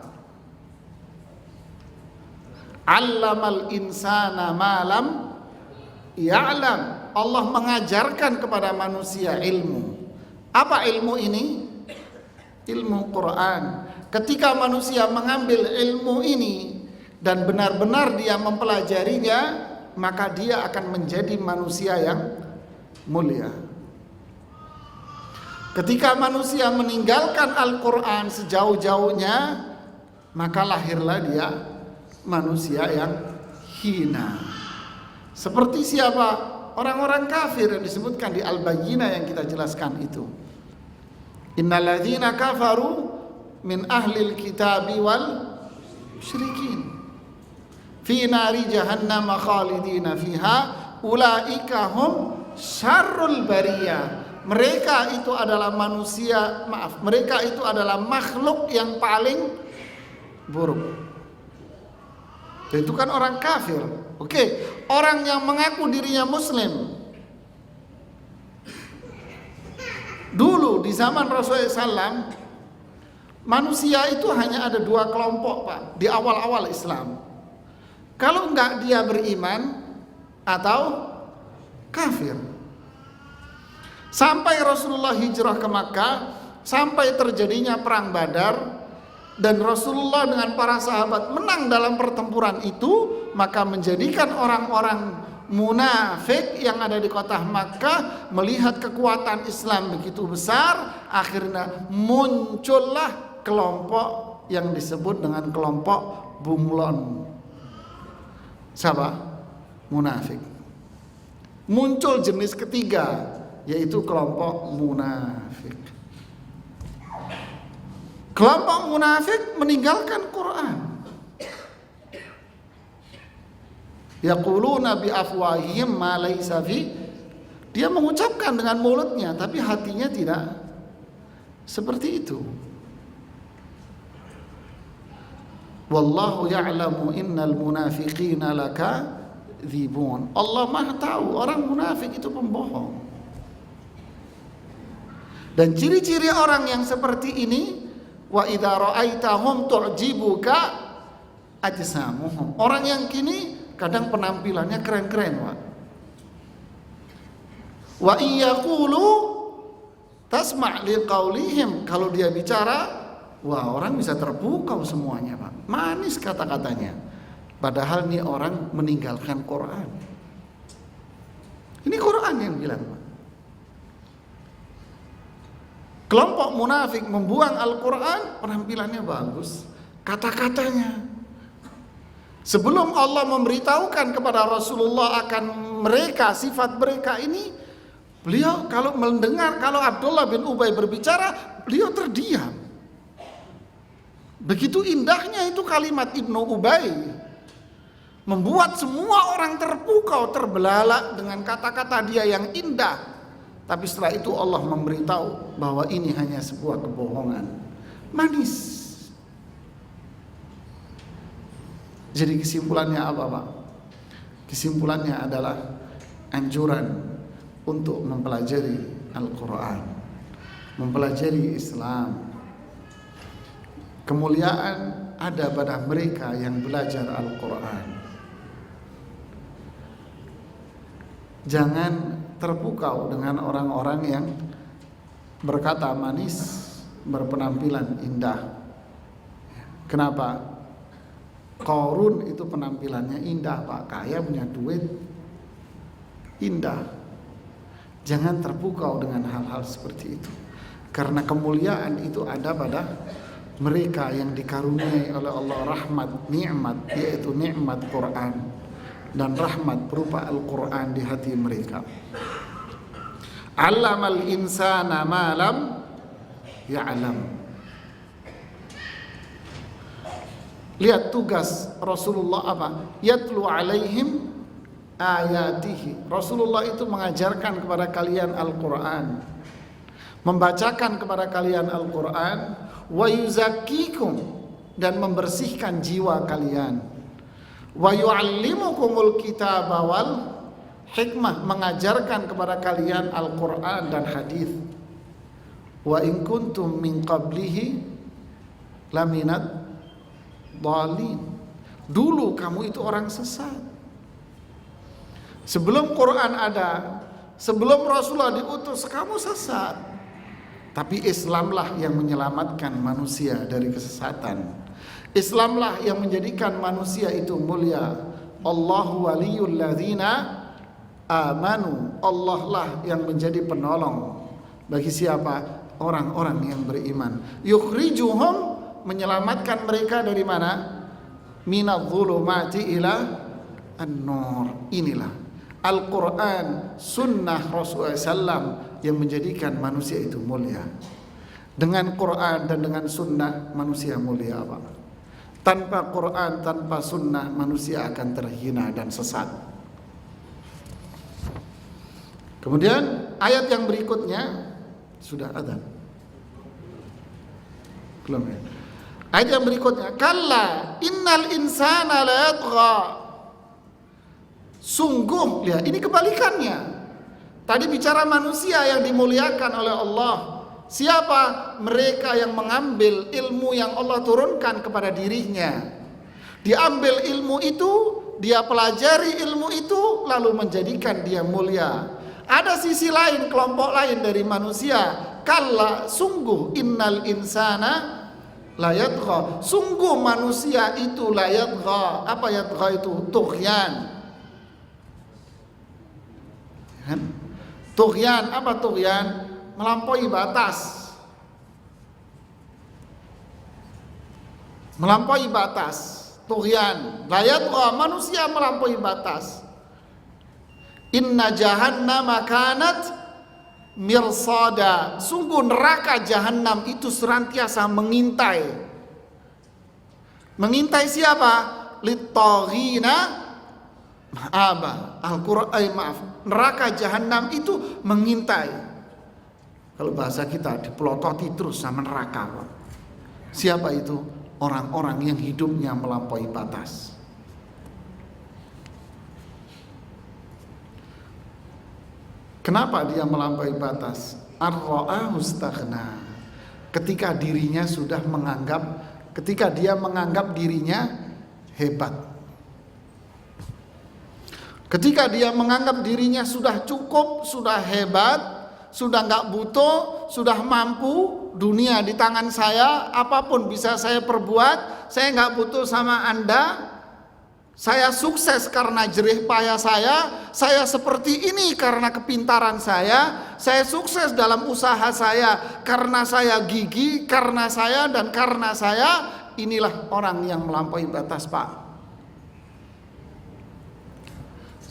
Allamal insana malam ya'lam. Allah mengajarkan kepada manusia ilmu. Apa ilmu ini? Ilmu Quran. Ketika manusia mengambil ilmu ini dan benar-benar dia mempelajarinya, maka dia akan menjadi manusia yang mulia. Ketika manusia meninggalkan Al-Quran sejauh-jauhnya, maka lahirlah dia manusia yang hina. Seperti siapa? Orang-orang kafir yang disebutkan di Al-Bayyinah yang kita jelaskan itu. Innalladzina kafaru min ahlil kitabi wal musyrikin fi nari jahannam khalidina fiha ulaika hum syarrul bariyah. Mereka itu adalah manusia, mereka itu adalah makhluk yang paling buruk. Itu kan orang kafir. Oke, orang yang mengaku dirinya muslim. Dulu di zaman Rasulullah SAW, manusia itu hanya ada dua kelompok, Pak, di awal-awal Islam. Kalau enggak dia beriman atau kafir. Sampai Rasulullah hijrah ke Makkah, sampai terjadinya perang Badar, dan Rasulullah dengan para sahabat menang dalam pertempuran itu, maka menjadikan orang-orang munafik yang ada di kota Makkah melihat kekuatan Islam begitu besar, akhirnya muncullah kelompok yang disebut dengan kelompok bunglon. Siapa? Munafik. Muncul jenis ketiga, yaitu kelompok munafik. Kelompok munafik meninggalkan Quran. Yaquluna bi afwahihim ma laysa fi. Dia mengucapkan dengan mulutnya tapi hatinya tidak seperti itu. Wallahu ya'lamu innal munafiqina lakadzibun. Allah Maha tahu orang munafik itu pembohong. Dan ciri-ciri orang yang seperti ini, wa idza ra'aitahum tu'jibuka ajsamuhum. Orang yang kini kadang penampilannya keren-keren, Pak. Wa iyaqulu tasma' liqaulihim. Kalau dia bicara, wah, orang bisa terpukau semuanya, Pak. Manis kata-katanya. Padahal ini orang meninggalkan Quran. Ini Quran yang bilang, Pak. Kelompok munafik membuang Al-Quran, penampilannya bagus, kata-katanya. Sebelum Allah memberitahukan kepada Rasulullah akan mereka, sifat mereka ini, beliau kalau mendengar kalau Abdullah bin Ubay berbicara, beliau terdiam. Begitu indahnya itu kalimat Ibnu Ubay, membuat semua orang terpukau, terbelalak dengan kata-kata dia yang indah. Tapi setelah itu Allah memberitahu bahwa ini hanya sebuah kebohongan. Manis. Jadi kesimpulannya apa, Pak? Kesimpulannya adalah anjuran untuk mempelajari Al-Quran, mempelajari Islam. Kemuliaan ada pada mereka yang belajar Al-Quran. Jangan terpukau dengan orang-orang yang berkata manis, berpenampilan indah. Kenapa? Qarun itu penampilannya indah, Pak, kaya, punya duit, indah. Jangan terpukau dengan hal-hal seperti itu, karena kemuliaan itu ada pada mereka yang dikaruniai oleh Allah rahmat, nikmat, yaitu nikmat Quran dan rahmat berupa Al-Quran di hati mereka. Allamal insana ma lam ya'lam. Lihat tugas Rasulullah apa? Yatlu alaihim ayatihi. Rasulullah itu mengajarkan kepada kalian Al-Quran, membacakan kepada kalian Al-Quran, wa yuzakkikum, dan membersihkan jiwa kalian, wa yu'allimukumul kitaba wal hikmah, mengajarkan kepada kalian Al-Quran dan hadis. Wa in kuntum min qablihi laminat dhalin. Dulu kamu itu orang sesat. Sebelum Quran ada, sebelum Rasulullah diutus, kamu sesat. Tapi Islamlah yang menyelamatkan manusia dari kesesatan. Islamlah yang menjadikan manusia itu mulia. Allahu waliyul ladzina amanu. Allah lah yang menjadi penolong bagi siapa? Orang-orang yang beriman. Yukhrijuhum, menyelamatkan mereka dari mana? Minadh-dhulumati ila an-nur. Inilah Al-Quran, sunnah Rasulullah SAW yang menjadikan manusia itu mulia. Dengan Quran dan dengan sunnah manusia mulia, Pak. Tanpa Quran, tanpa sunnah manusia akan terhina dan sesat. Kemudian ayat yang berikutnya sudah ada. Belum ya? Ayat yang berikutnya, kalla innal insana la yatgha. Sungguh, lihat ini kebalikannya. Tadi bicara manusia yang dimuliakan oleh Allah. Siapa? Mereka yang mengambil ilmu yang Allah turunkan kepada dirinya. Diambil ilmu itu, dia pelajari ilmu itu, lalu menjadikan dia mulia. Ada sisi lain, kelompok lain dari manusia. Kalla, sungguh, innal insana la yatgha. Sungguh manusia itu la yatgha. Apa yatgha itu? Tughyan. Tughyan, apa tughyan? Melampaui batas. Melampaui batas. Tughyan. La yatgha, manusia melampaui batas. Inna jahannama kanat mirsada. Sungguh neraka jahanam itu senantiasa mengintai. Mengintai siapa? Littaghina apa? Al-Quran, maaf. Neraka jahanam itu mengintai. Kalau bahasa kita dipelototi terus sama neraka. Siapa itu? Orang-orang yang hidupnya melampaui batas. Kenapa dia melampaui batas? Ar-ra'ahu istaghna. Ketika dirinya sudah menganggap, ketika dia menganggap dirinya hebat. Ketika dia menganggap dirinya sudah cukup, sudah hebat, sudah nggak butuh, sudah mampu, dunia di tangan saya, apapun bisa saya perbuat, saya nggak butuh sama Anda, saya sukses karena jerih payah saya seperti ini karena kepintaran saya sukses dalam usaha saya karena saya gigih, karena saya dan karena saya, inilah orang yang melampaui batas, Pak.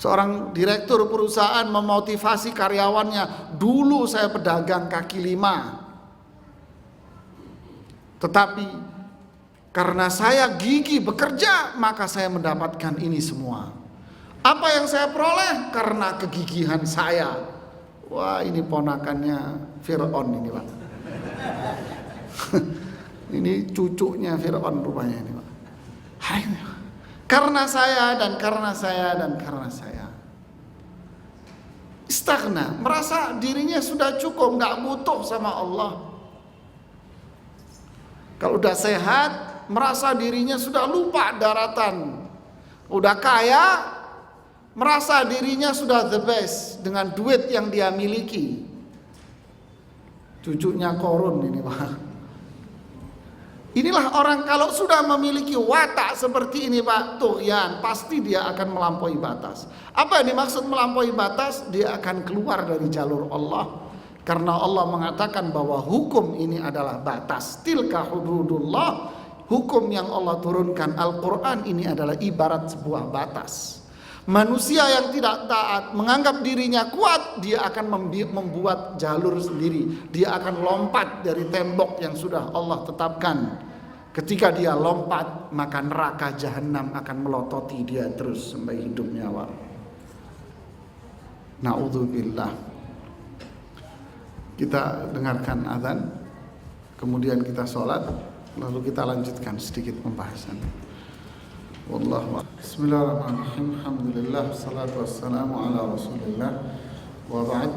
Seorang direktur perusahaan memotivasi karyawannya, dulu saya pedagang kaki lima, tetapi karena saya gigih bekerja, maka saya mendapatkan ini semua. Apa yang saya peroleh? Karena kegigihan saya. Wah, ini ponakannya Fir'aun ini, Pak. Ini cucunya Fir'aun rupanya ini, Pak. Hai, karena saya dan karena saya dan karena saya. Istaghna, merasa dirinya sudah cukup, nggak butuh sama Allah. Kalau udah sehat, merasa dirinya sudah lupa daratan. Udah kaya, merasa dirinya sudah the best dengan duit yang dia miliki. Cucunya Korun ini, Pak. Inilah orang kalau sudah memiliki watak seperti ini, Pak, tughyan, pasti dia akan melampaui batas. Apa yang dimaksud melampaui batas? Dia akan keluar dari jalur Allah. Karena Allah mengatakan bahwa hukum ini adalah batas. Tilka hududullah. Hukum yang Allah turunkan, Al-Quran, ini adalah ibarat sebuah batas. Manusia yang tidak taat, menganggap dirinya kuat, dia akan membuat jalur sendiri. Dia akan lompat dari tembok yang sudah Allah tetapkan. Ketika dia lompat, maka neraka jahanam akan melototi dia terus sampai hidup nyawa. Na'udzubillah. Kita dengarkan azan, kemudian kita sholat, lalu kita lanjutkan sedikit pembahasan. Wallahu a'lam. Bismillahirrahmanirrahim. Alhamdulillah, salatu wassalamu ala Rasulillah. Wa ba'd.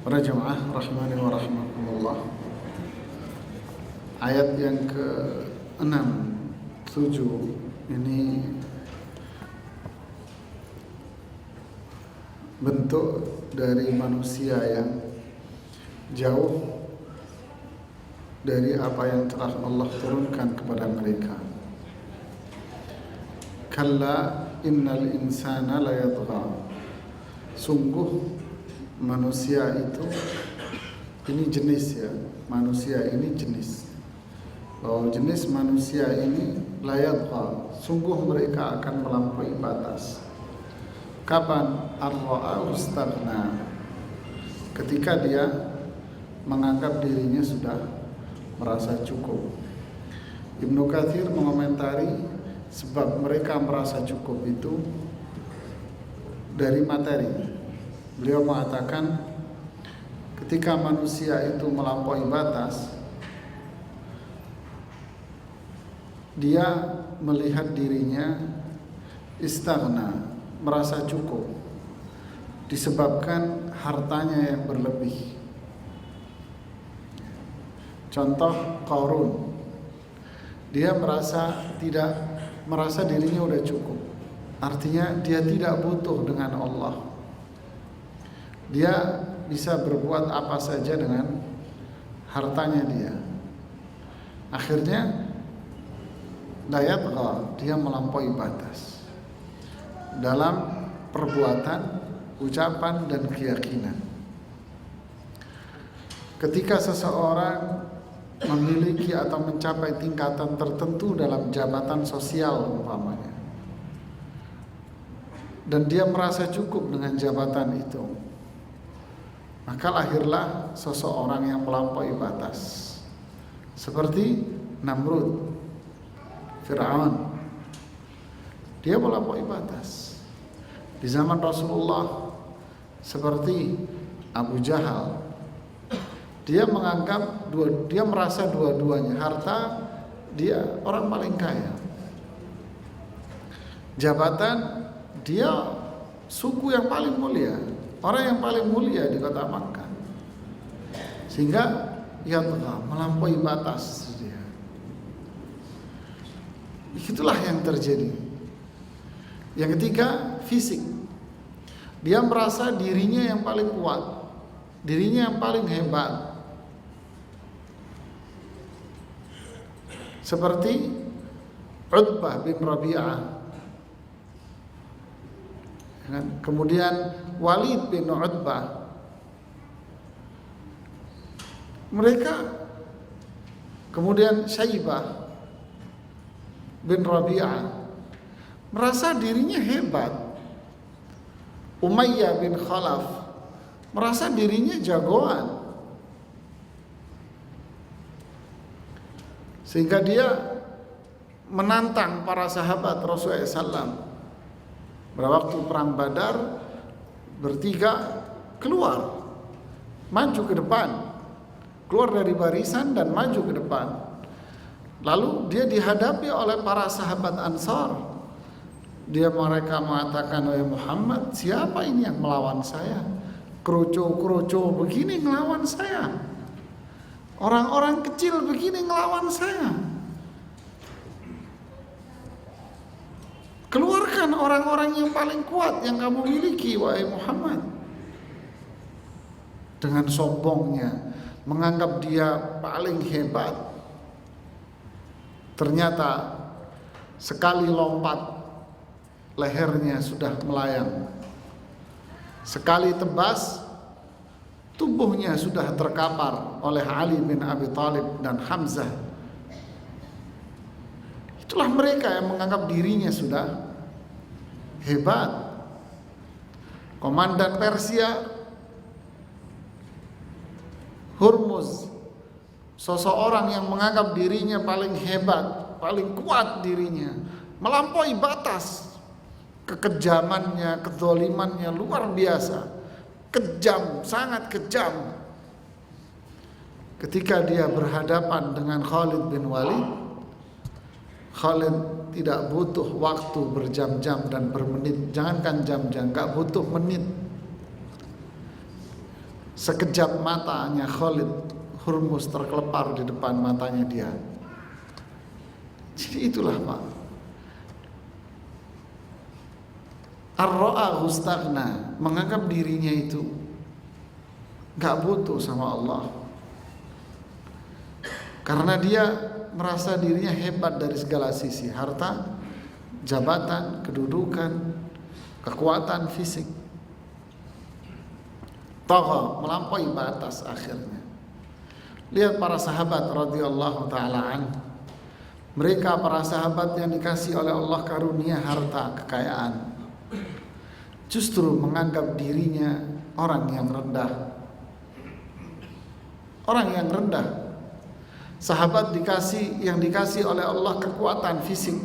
Para jemaah rahimani wa rahimakumullah. Ayat yang ke-6, 7 ini bentuk dari manusia yang jauh dari apa yang telah Allah turunkan kepada mereka. Kalla innal insana la yatgha. Sungguh manusia itu, ini jenis ya, manusia ini jenis. Bahwa jenis manusia ini la yatgha, sungguh mereka akan melampaui batas. Kapan? Ar-ra'au istaghna, ketika dia menganggap dirinya sudah merasa cukup. Ibnu Katsir mengomentari sebab mereka merasa cukup itu dari materi. Beliau mengatakan ketika manusia itu melampaui batas, dia melihat dirinya istaghna, merasa cukup, disebabkan hartanya yang berlebih. Contoh Qarun, dia merasa dirinya udah cukup, artinya dia tidak butuh dengan Allah. Dia bisa berbuat apa saja dengan hartanya dia. Akhirnya dia melampaui batas dalam perbuatan, ucapan, dan keyakinan. Ketika seseorang memiliki atau mencapai tingkatan tertentu dalam jabatan sosial umpamanya, dan dia merasa cukup dengan jabatan itu, maka lahirlah seseorang yang melampaui batas, seperti Namrud, Fir'aun. Dia melampaui batas. Di zaman Rasulullah, seperti Abu Jahal, dia menganggap dia merasa dua-duanya, harta dia orang paling kaya, jabatan dia suku yang paling mulia, orang yang paling mulia di kota Makkah, sehingga ia melampaui batas dia. Itulah yang terjadi. Yang ketiga, fisik. Dia merasa dirinya yang paling kuat, dirinya yang paling hebat. Seperti Utbah bin Rabi'ah, kemudian Walid bin Utbah. Mereka Kemudian Syaibah bin Rabi'ah merasa dirinya hebat. Umayyah bin Khalaf merasa dirinya jagoan, sehingga dia menantang para sahabat Rasulullah SAW. Pada waktu perang Badar, bertiga keluar, maju ke depan, keluar dari barisan dan maju ke depan. Lalu dia dihadapi oleh para sahabat Ansar. Mereka mengatakan, "Wahai Muhammad, siapa ini yang melawan saya? Kroco-kroco begini ngelawan saya. Orang-orang kecil begini ngelawan saya. Keluarkan orang-orang yang paling kuat yang kamu miliki, wahai Muhammad." Dengan sombongnya menganggap dia paling hebat. Ternyata sekali lompat lehernya sudah melayang. Sekali tebas tubuhnya sudah terkapar oleh Ali bin Abi Thalib dan Hamzah. Itulah mereka yang menganggap dirinya sudah hebat. Komandan Persia Hurmuz, seseorang yang menganggap dirinya paling hebat, paling kuat dirinya, melampaui batas. Kekejamannya, kezalimannya luar biasa, kejam, sangat kejam. Ketika dia berhadapan dengan Khalid bin Walid, Khalid tidak butuh waktu berjam-jam dan bermenit, jangankan jam-jam, gak butuh menit. Sekejap matanya Khalid, Hurmuz terkelepar di depan matanya dia. Jadi itulah Pak, ar-ra'a hustaghna, menganggap dirinya itu gak butuh sama Allah, karena dia merasa dirinya hebat dari segala sisi, harta, jabatan, kedudukan, kekuatan fisik. Tagha, melampaui batas akhirnya. Lihat para sahabat radhiyallahu ta'ala anhu. Mereka para sahabat yang dikasih oleh Allah karunia harta, kekayaan, justru menganggap dirinya orang yang rendah. Orang yang rendah. Sahabat yang dikasih oleh Allah kekuatan fisik,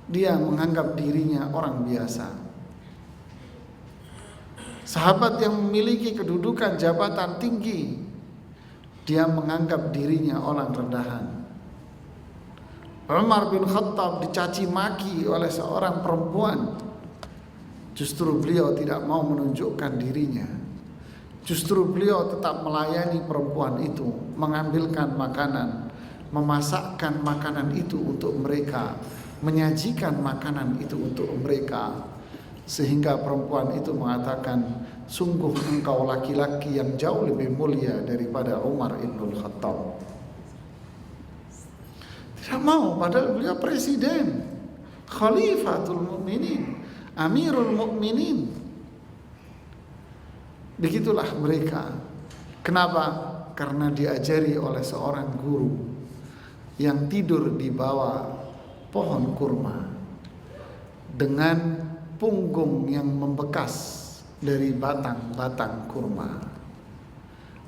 dia menganggap dirinya orang biasa. Sahabat yang memiliki kedudukan jabatan tinggi, dia menganggap dirinya orang rendahan. Umar bin Khattab dicaci maki oleh seorang perempuan, justru beliau tidak mau menunjukkan dirinya. Justru beliau tetap melayani perempuan itu, mengambilkan makanan, memasakkan makanan itu untuk mereka, menyajikan makanan itu untuk mereka, sehingga perempuan itu mengatakan, sungguh engkau laki-laki yang jauh lebih mulia daripada Umar ibn Khattab. Tidak mau, padahal beliau presiden, Khalifatul Mu'minin, Amirul Mu'minin. Begitulah mereka. Kenapa? Karena diajari oleh seorang guru yang tidur di bawah pohon kurma dengan punggung yang membekas dari batang-batang kurma.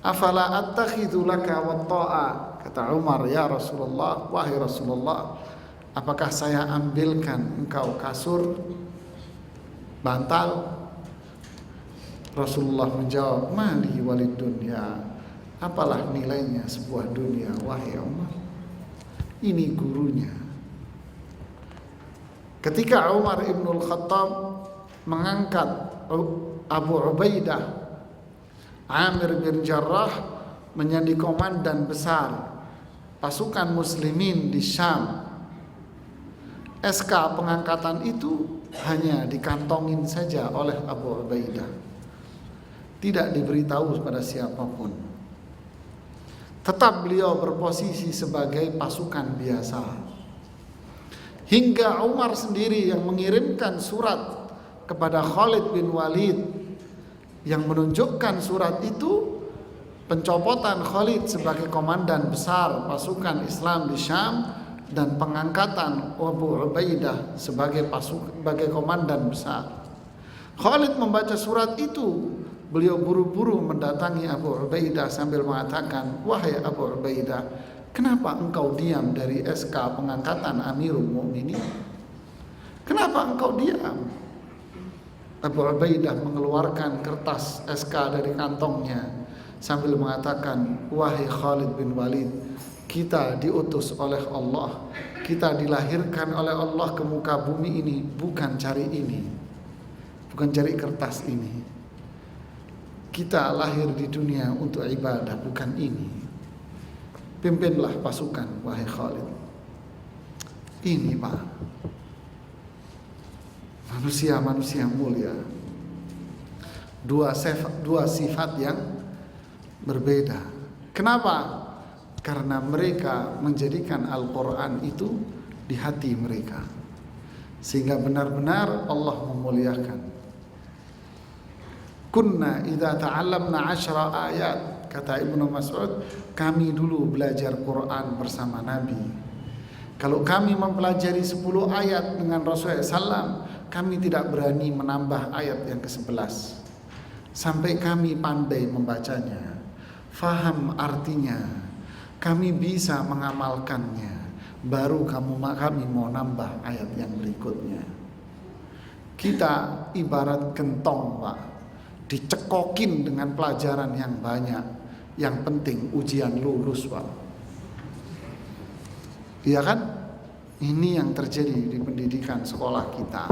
Afala attakhidhu laka watta'a, kata Umar, ya Rasulullah, wahai Rasulullah, apakah saya ambilkan engkau kasur, bantal? Rasulullah menjawab, mali walid dunya, apalah nilainya sebuah dunia, wahai Umar. Ini gurunya. Ketika Umar ibn Khattab mengangkat Abu Ubaidah Amir bin Jarrah menjadi komandan besar pasukan muslimin di Syam, SK pengangkatan itu hanya dikantongin saja oleh Abu Ubaidah, tidak diberitahu kepada siapapun. Tetap beliau berposisi sebagai pasukan biasa. Hingga Umar sendiri yang mengirimkan surat kepada Khalid bin Walid, yang menunjukkan surat itu pencopotan Khalid sebagai komandan besar pasukan Islam di Syam dan pengangkatan Abu Ubaidah sebagai komandan besar. Khalid membaca surat itu, beliau buru-buru mendatangi Abu Ubaidah sambil mengatakan, "Wahai Abu Ubaidah, kenapa engkau diam dari SK pengangkatan Amirul Mukminin? Kenapa engkau diam?" Abu Ubaidah mengeluarkan kertas SK dari kantongnya sambil mengatakan, "Wahai Khalid bin Walid, kita diutus oleh Allah, kita dilahirkan oleh Allah ke muka bumi ini bukan cari ini, bukan cari kertas ini. Kita lahir di dunia untuk ibadah, bukan ini. Pimpinlah pasukan, wahai Khalid." Ini Pak, manusia-manusia mulia, dua sifat yang berbeda. Kenapa? Karena mereka menjadikan Al-Quran itu di hati mereka, sehingga benar-benar Allah memuliakan. Kunna idza ta'allamna 10 ayat, kata Ibnu Mas'ud, kami dulu belajar Quran bersama Nabi. Kalau kami mempelajari 10 ayat dengan Rasulullah SAW, kami tidak berani menambah ayat yang ke-11 sampai kami pandai membacanya, faham artinya, kami bisa mengamalkannya, baru kami mau nambah ayat yang berikutnya. Kita ibarat gentong Pak, dicekokin dengan pelajaran yang banyak, yang penting ujian lulus Pak. Iya kan? Ini yang terjadi di pendidikan sekolah kita.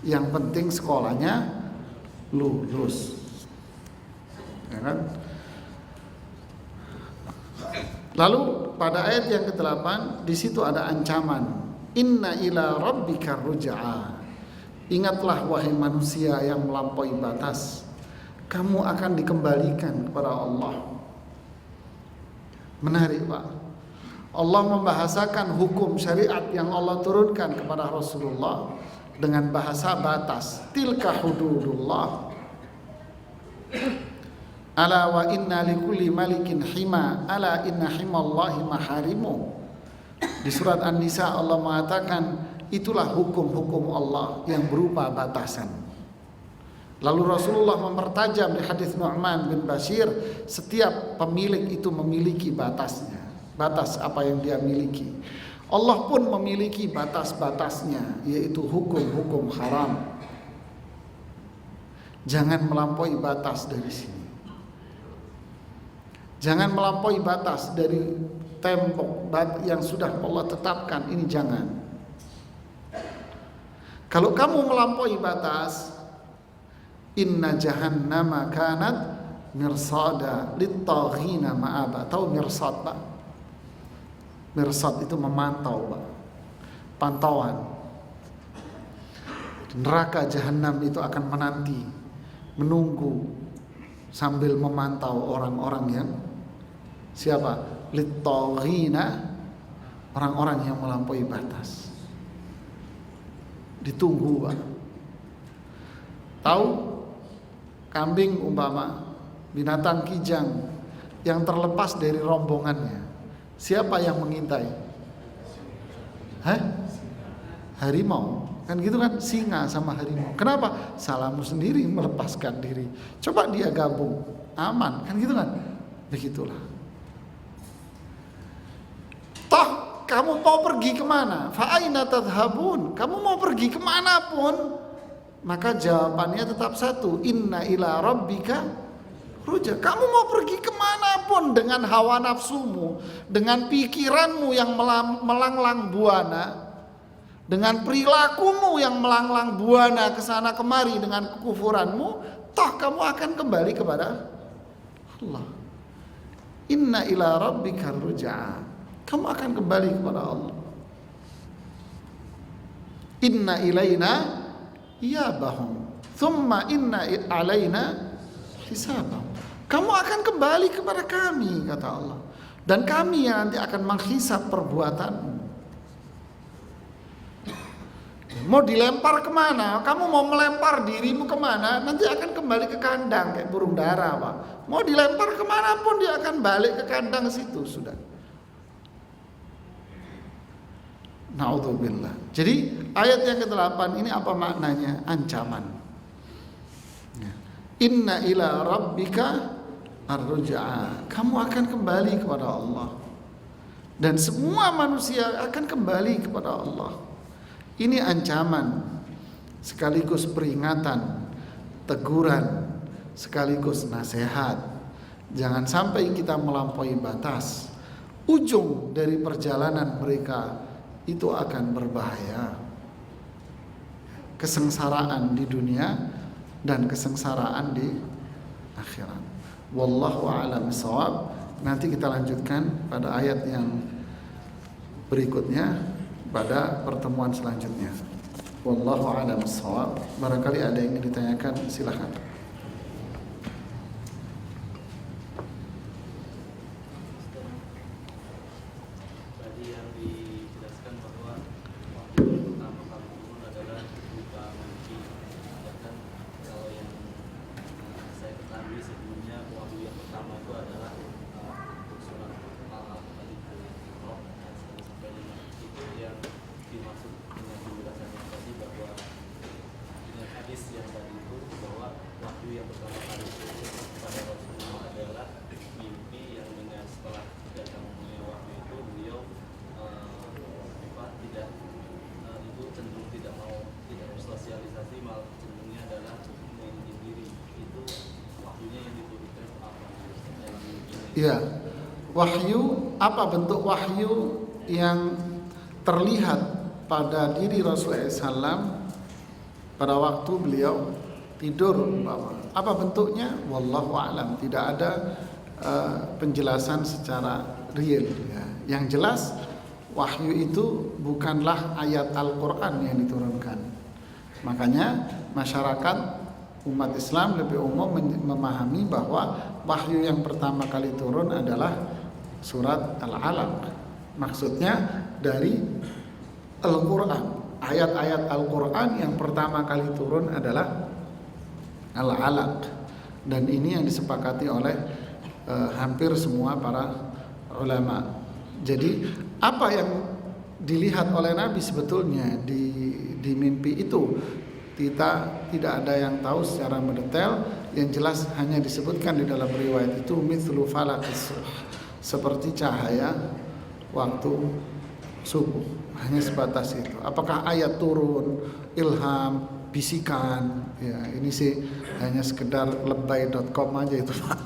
Yang penting sekolahnya lulus, ya kan? Lalu pada ayat yang ke-8 di situ ada ancaman, inna ila rabbika ruj'a. Ingatlah wahai manusia yang melampaui batas, kamu akan dikembalikan kepada Allah. Menarik Pak, Allah membahasakan hukum syariat yang Allah turunkan kepada Rasulullah dengan bahasa batas. Tilka hududullah, ala wa inna likulli malikin hima, ala inna himallahi maharimu. Di surat An-Nisa Allah mengatakan itulah hukum-hukum Allah yang berupa batasan. Lalu Rasulullah mempertajam di hadis Nu'man bin Bashir, setiap pemilik itu memiliki batasnya, batas apa yang dia miliki. Allah pun memiliki batas-batasnya, yaitu hukum-hukum haram. Jangan melampaui batas dari sini. Jangan melampaui batas dari tembok yang sudah Allah tetapkan, ini jangan. Kalau kamu melampaui batas, inna jahannama kanat mirsada lit-taghina ma'aba. Tahu mirsad Pak? Mirsad itu memantau Pak, pantauan. Neraka jahanam itu akan menanti, menunggu sambil memantau orang-orang yang siapa? Lit-taghina, orang-orang yang melampaui batas. Ditunggu Pak. Tahu kambing umpama, binatang kijang yang terlepas dari rombongannya, siapa yang mengintai? Harimau. Kan gitu kan, singa sama harimau. Kenapa? Salahmu sendiri melepaskan diri. Coba dia gabung, aman. Kan gitu kan? Begitulah. Toh kamu mau pergi kemana? Fa'aina tadhabun. Kamu mau pergi kemanapun, maka jawabannya tetap satu, inna ila rabbika ruj'a. Kamu mau pergi kemanapun dengan hawa nafsumu, dengan pikiranmu yang melanglang buana, dengan perilakumu yang melanglang buana kesana kemari dengan kekufuranmu, toh kamu akan kembali kepada Allah. Inna ila rabbika ruj'a. Kamu akan kembali kepada Allah. Inna ilaina iyabahum thumma inna alaina hisabahum. Kamu akan kembali kepada kami, kata Allah, dan kami yang nanti akan menghisab perbuatanmu. Mau dilempar kemana? Kamu mau melempar dirimu kemana? Nanti akan kembali ke kandang kayak burung dara, Pak. Mau dilempar kemanapun dia akan balik ke kandang situ sudah. Naudzubillah. Jadi ayat yang ke-8 ini apa maknanya? Ancaman. Inna ila rabbika ar-ruj'a. Kamu akan kembali kepada Allah. Dan semua manusia akan kembali kepada Allah. Ini ancaman, sekaligus peringatan, teguran, sekaligus nasihat. Jangan sampai kita melampaui batas. Ujung dari perjalanan mereka itu akan berbahaya. Kesengsaraan di dunia dan kesengsaraan di akhirat. Wallahu a'lam bishawab. Nanti kita lanjutkan pada ayat yang berikutnya pada pertemuan selanjutnya. Wallahu a'lam bishawab. Barangkali ada yang ingin ditanyakan, silakan. Tadi yang dijelaskan bahwa waktu pertama kali turun adalah berupa nanti, sedangkan kalau yang saya ketahui sebelumnya wahyu yang pertama itu adalah surat Al-Baqarah sampai 5. Itu yang dimaksud dengan penjelasannya tadi, bahwa dengan hadis yang tadi itu bahwa wahyu yang pertama kali turun kepada Rasulullah adalah mimpi yang dengan setelah datangnya wahyu itu beliau tidak itu cenderung tidak bersosialisasi, malah cenderungnya adalah menyendiri. Itu wahyunya yang diturunkan apa dalam mimpi ini? Iya. Wahyu, apa bentuk wahyu yang terlihat pada diri Rasulullah SAW pada waktu beliau tidur? Apa bentuknya? Wallahu a'lam. Tidak ada penjelasan secara real. Ya. Yang jelas wahyu itu bukanlah ayat Al-Quran yang diturunkan. Makanya masyarakat umat Islam lebih umum memahami bahwa wahyu yang pertama kali turun adalah surat Al-Alaq. Maksudnya dari Al-Quran. Ayat-ayat Al-Quran yang pertama kali turun adalah Al-Alaq. Dan ini yang disepakati oleh hampir semua para ulama. Jadi apa yang dilihat oleh Nabi sebetulnya di mimpi itu kita tidak ada yang tahu secara mendetail. Yang jelas hanya disebutkan di dalam riwayat itu mithlu falaqis subh, seperti cahaya waktu subuh. Hanya sebatas itu. Apakah ayat turun, ilham, bisikan? Ya, ini sih hanya sekedar lebay.com aja itu, Pak.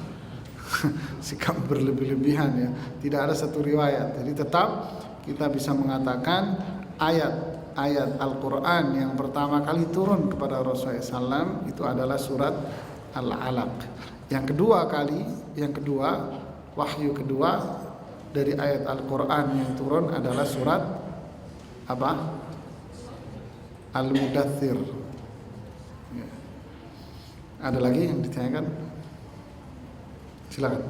Sikap berlebih-lebihan ya. Tidak ada satu riwayat. Jadi tetap kita bisa mengatakan ayat Al-Quran yang pertama kali turun kepada Rasulullah SAW itu adalah surat Al-Alaq. Yang kedua wahyu kedua dari ayat Al-Quran yang turun adalah surat apa? Al-Mudaththir. Ya. Ada lagi yang ditanyakan? Silakan.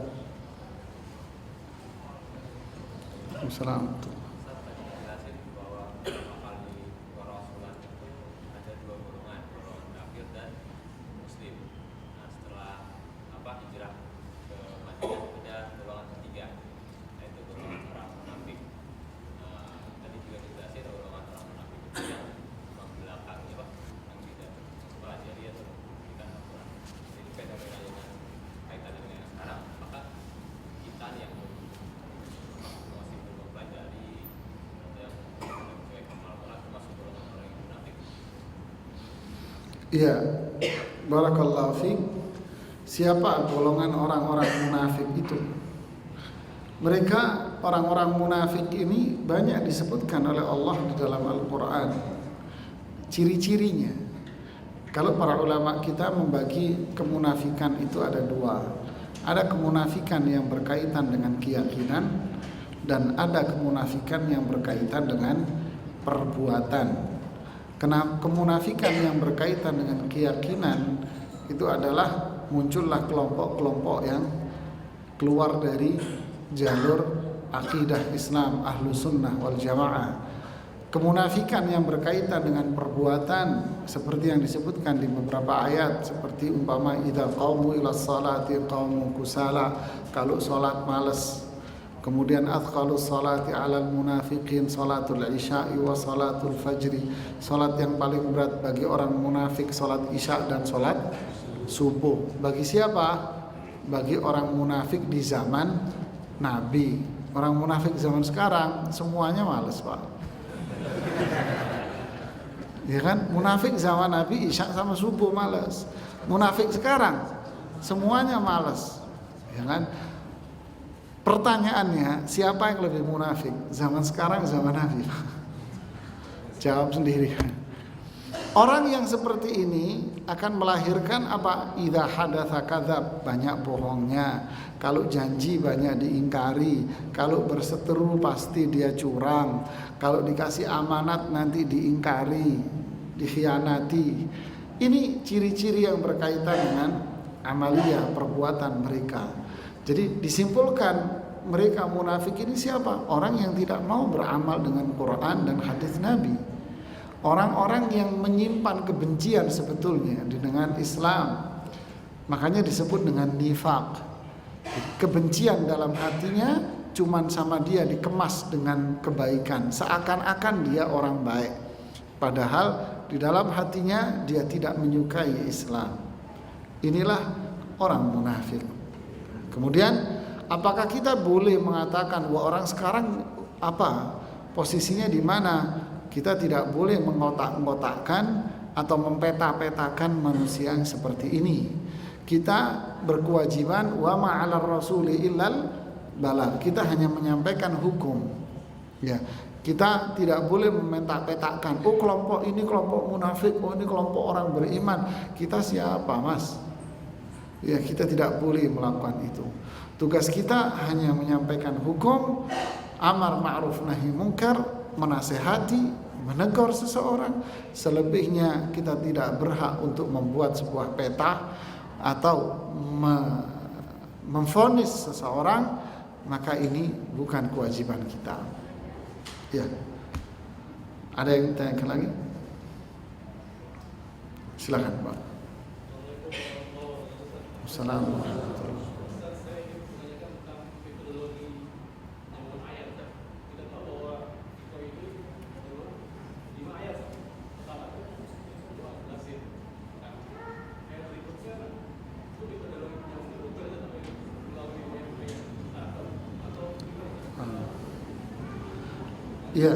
Assalamualaikum. Iya, barakallahu fiik. Siapa golongan orang-orang munafik itu? Mereka orang-orang munafik ini banyak disebutkan oleh Allah di dalam Al-Quran. Ciri-cirinya. Kalau para ulama kita membagi kemunafikan itu ada dua. Ada kemunafikan yang berkaitan dengan keyakinan dan ada kemunafikan yang berkaitan dengan perbuatan. Karena kemunafikan yang berkaitan dengan keyakinan itu adalah muncullah kelompok-kelompok yang keluar dari jalur akidah Islam Ahlus Sunnah wal Jamaah. kemunafikan yang berkaitan dengan perbuatan seperti yang disebutkan di beberapa ayat, seperti umpama idza qamu ila sholati qamu kusala, kalau salat malas. Kemudian athqalus sholati 'alal munafiqin salatul isya'i wa salatul fajri, salat yang paling berat bagi orang munafik salat isya dan salat subuh. Bagi siapa? Bagi orang munafik di zaman Nabi. Orang munafik zaman sekarang semuanya malas, Pak. Ya kan, munafik zaman Nabi isya sama subuh malas. Munafik sekarang semuanya malas. Ya kan? Pertanyaannya, siapa yang lebih munafik? Zaman sekarang, zaman Nabi? Jawab sendiri. Orang yang seperti ini akan melahirkan apa? Idza hadatsa kadzab, banyak bohongnya. Kalau janji banyak diingkari. Kalau berseteru pasti dia curang. Kalau dikasih amanat nanti diingkari, dikhianati. Ini ciri-ciri yang berkaitan dengan amalia perbuatan mereka. Jadi disimpulkan mereka munafik ini siapa? Orang yang tidak mau beramal dengan Quran dan hadis Nabi. Orang-orang yang menyimpan kebencian sebetulnya dengan Islam. Makanya disebut dengan nifaq. Kebencian dalam hatinya cuman sama dia dikemas dengan kebaikan, seakan-akan dia orang baik. Padahal di dalam hatinya dia tidak menyukai Islam. Inilah orang munafik. Kemudian apakah kita boleh mengatakan bahwa orang sekarang apa posisinya di mana? Kita tidak boleh mengotak-ngotakkan atau mempeta-petakan manusia yang seperti ini. Kita berkewajiban wa ma'alar rasuli illal balagh. Kita hanya menyampaikan hukum. Ya, kita tidak boleh memeta-petakan. Oh, kelompok ini kelompok munafik, oh ini kelompok orang beriman. Kita siapa, Mas? Ya, kita tidak boleh melakukan itu. Tugas kita hanya menyampaikan hukum, amar ma'ruf nahi munkar, menasehati, menegur seseorang. Selebihnya kita tidak berhak untuk membuat sebuah peta atau memvonis seseorang, maka ini bukan kewajiban kita. Ya. Ada yang tanyakan lagi? Silakan, Pak. Assalamualaikum. Ya,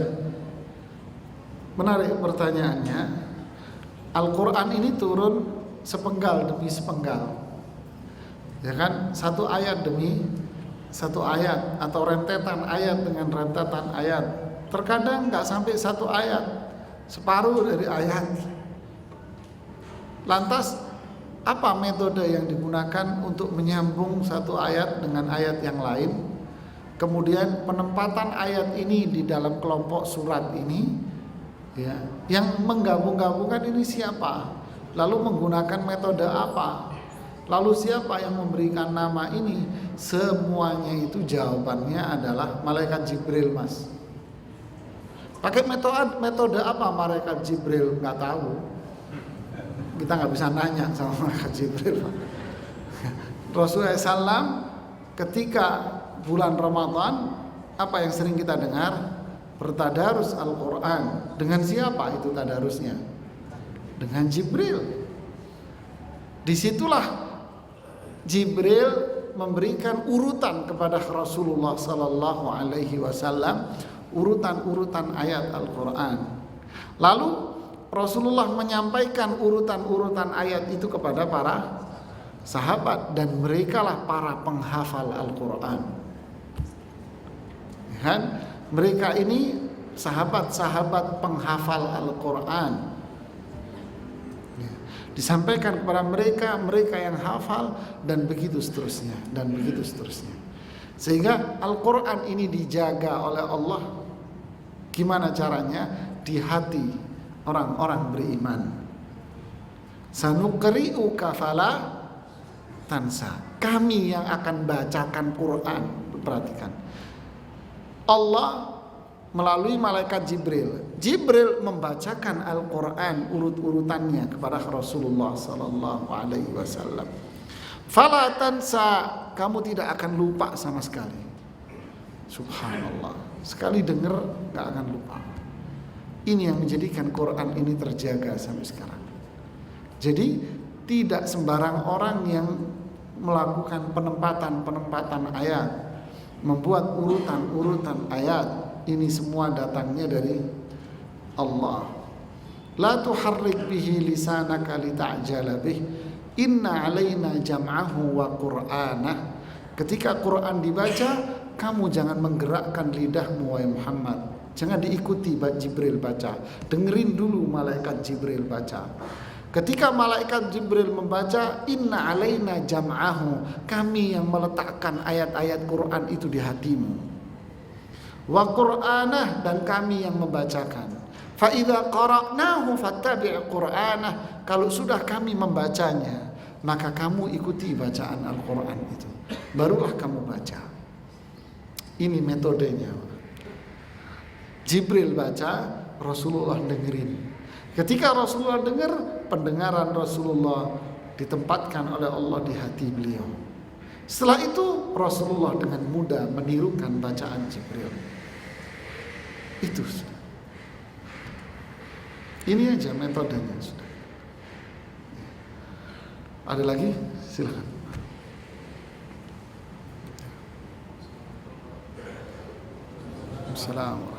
menarik pertanyaannya. Al-Quran ini turun sepenggal demi sepenggal, ya kan? Satu ayat demi satu ayat, atau rentetan ayat dengan rentetan ayat. Terkadang nggak sampai satu ayat, separuh dari ayat. Lantas apa metode yang digunakan untuk menyambung satu ayat dengan ayat yang lain? Kemudian penempatan ayat ini di dalam kelompok surat ini, ya, yang menggabung-gabungkan ini siapa? Lalu menggunakan metode apa? Lalu siapa yang memberikan nama ini? Semuanya itu jawabannya adalah malaikat Jibril, Mas. Pakai metode apa malaikat Jibril? Nggak tahu. Kita nggak bisa nanya sama malaikat Jibril. Rasulullah SAW ketika bulan Ramadan, apa yang sering kita dengar? Bertadarus Al-Quran. Dengan siapa itu tadarusnya? Dengan Jibril. Disitulah Jibril memberikan urutan kepada Rasulullah Sallallahu Alaihi Wasallam, urutan-urutan ayat Al-Quran. Lalu Rasulullah menyampaikan urutan-urutan ayat itu kepada para sahabat, dan merekalah para penghafal Al-Quran. Kan? Mereka ini sahabat-sahabat penghafal Al-Quran. Disampaikan kepada mereka, mereka yang hafal, dan begitu seterusnya, dan begitu seterusnya. Sehingga Al-Quran ini dijaga oleh Allah. Gimana caranya? Di hati orang-orang beriman. Sanuqri'uka fala tansa. Kami yang akan bacakan Quran. Perhatikan, Allah melalui malaikat Jibril. Jibril membacakan Al-Quran urut-urutannya kepada Rasulullah Sallallahu Alaihi Wasallam. Fala tansa, kamu tidak akan lupa sama sekali. Subhanallah, sekali dengar gak akan lupa. Ini yang menjadikan Quran ini terjaga sampai sekarang. Jadi tidak sembarang orang yang melakukan penempatan ayat, membuat urutan ayat. Ini semua datangnya dari Allah. La tuharrik bihi lisanaka lita'jala bih. Inna alaina jam'ahu wa qur'anah. Ketika Quran dibaca, kamu jangan menggerakkan lidahmu wahai Muhammad. Jangan diikuti Jibril baca. Dengerin dulu malaikat Jibril baca. Ketika malaikat Jibril membaca, inna alaina jam'ahu, kami yang meletakkan ayat-ayat Quran itu di hatimu. Wa qur'anah, dan kami yang membacakan. Fa idza qara'nahu fattabi' qur'anah, kalau sudah kami membacanya, maka kamu ikuti bacaan Al-Qur'an itu. Barulah kamu baca. Ini metodenya. Jibril baca, Rasulullah dengerin. Ketika Rasulullah dengar, pendengaran Rasulullah ditempatkan oleh Allah di hati beliau. Setelah itu Rasulullah dengan mudah menirukan bacaan Jibril. Itu sudah. Ini aja metodenya sudah. Ada lagi? Silakan. Assalamualaikum.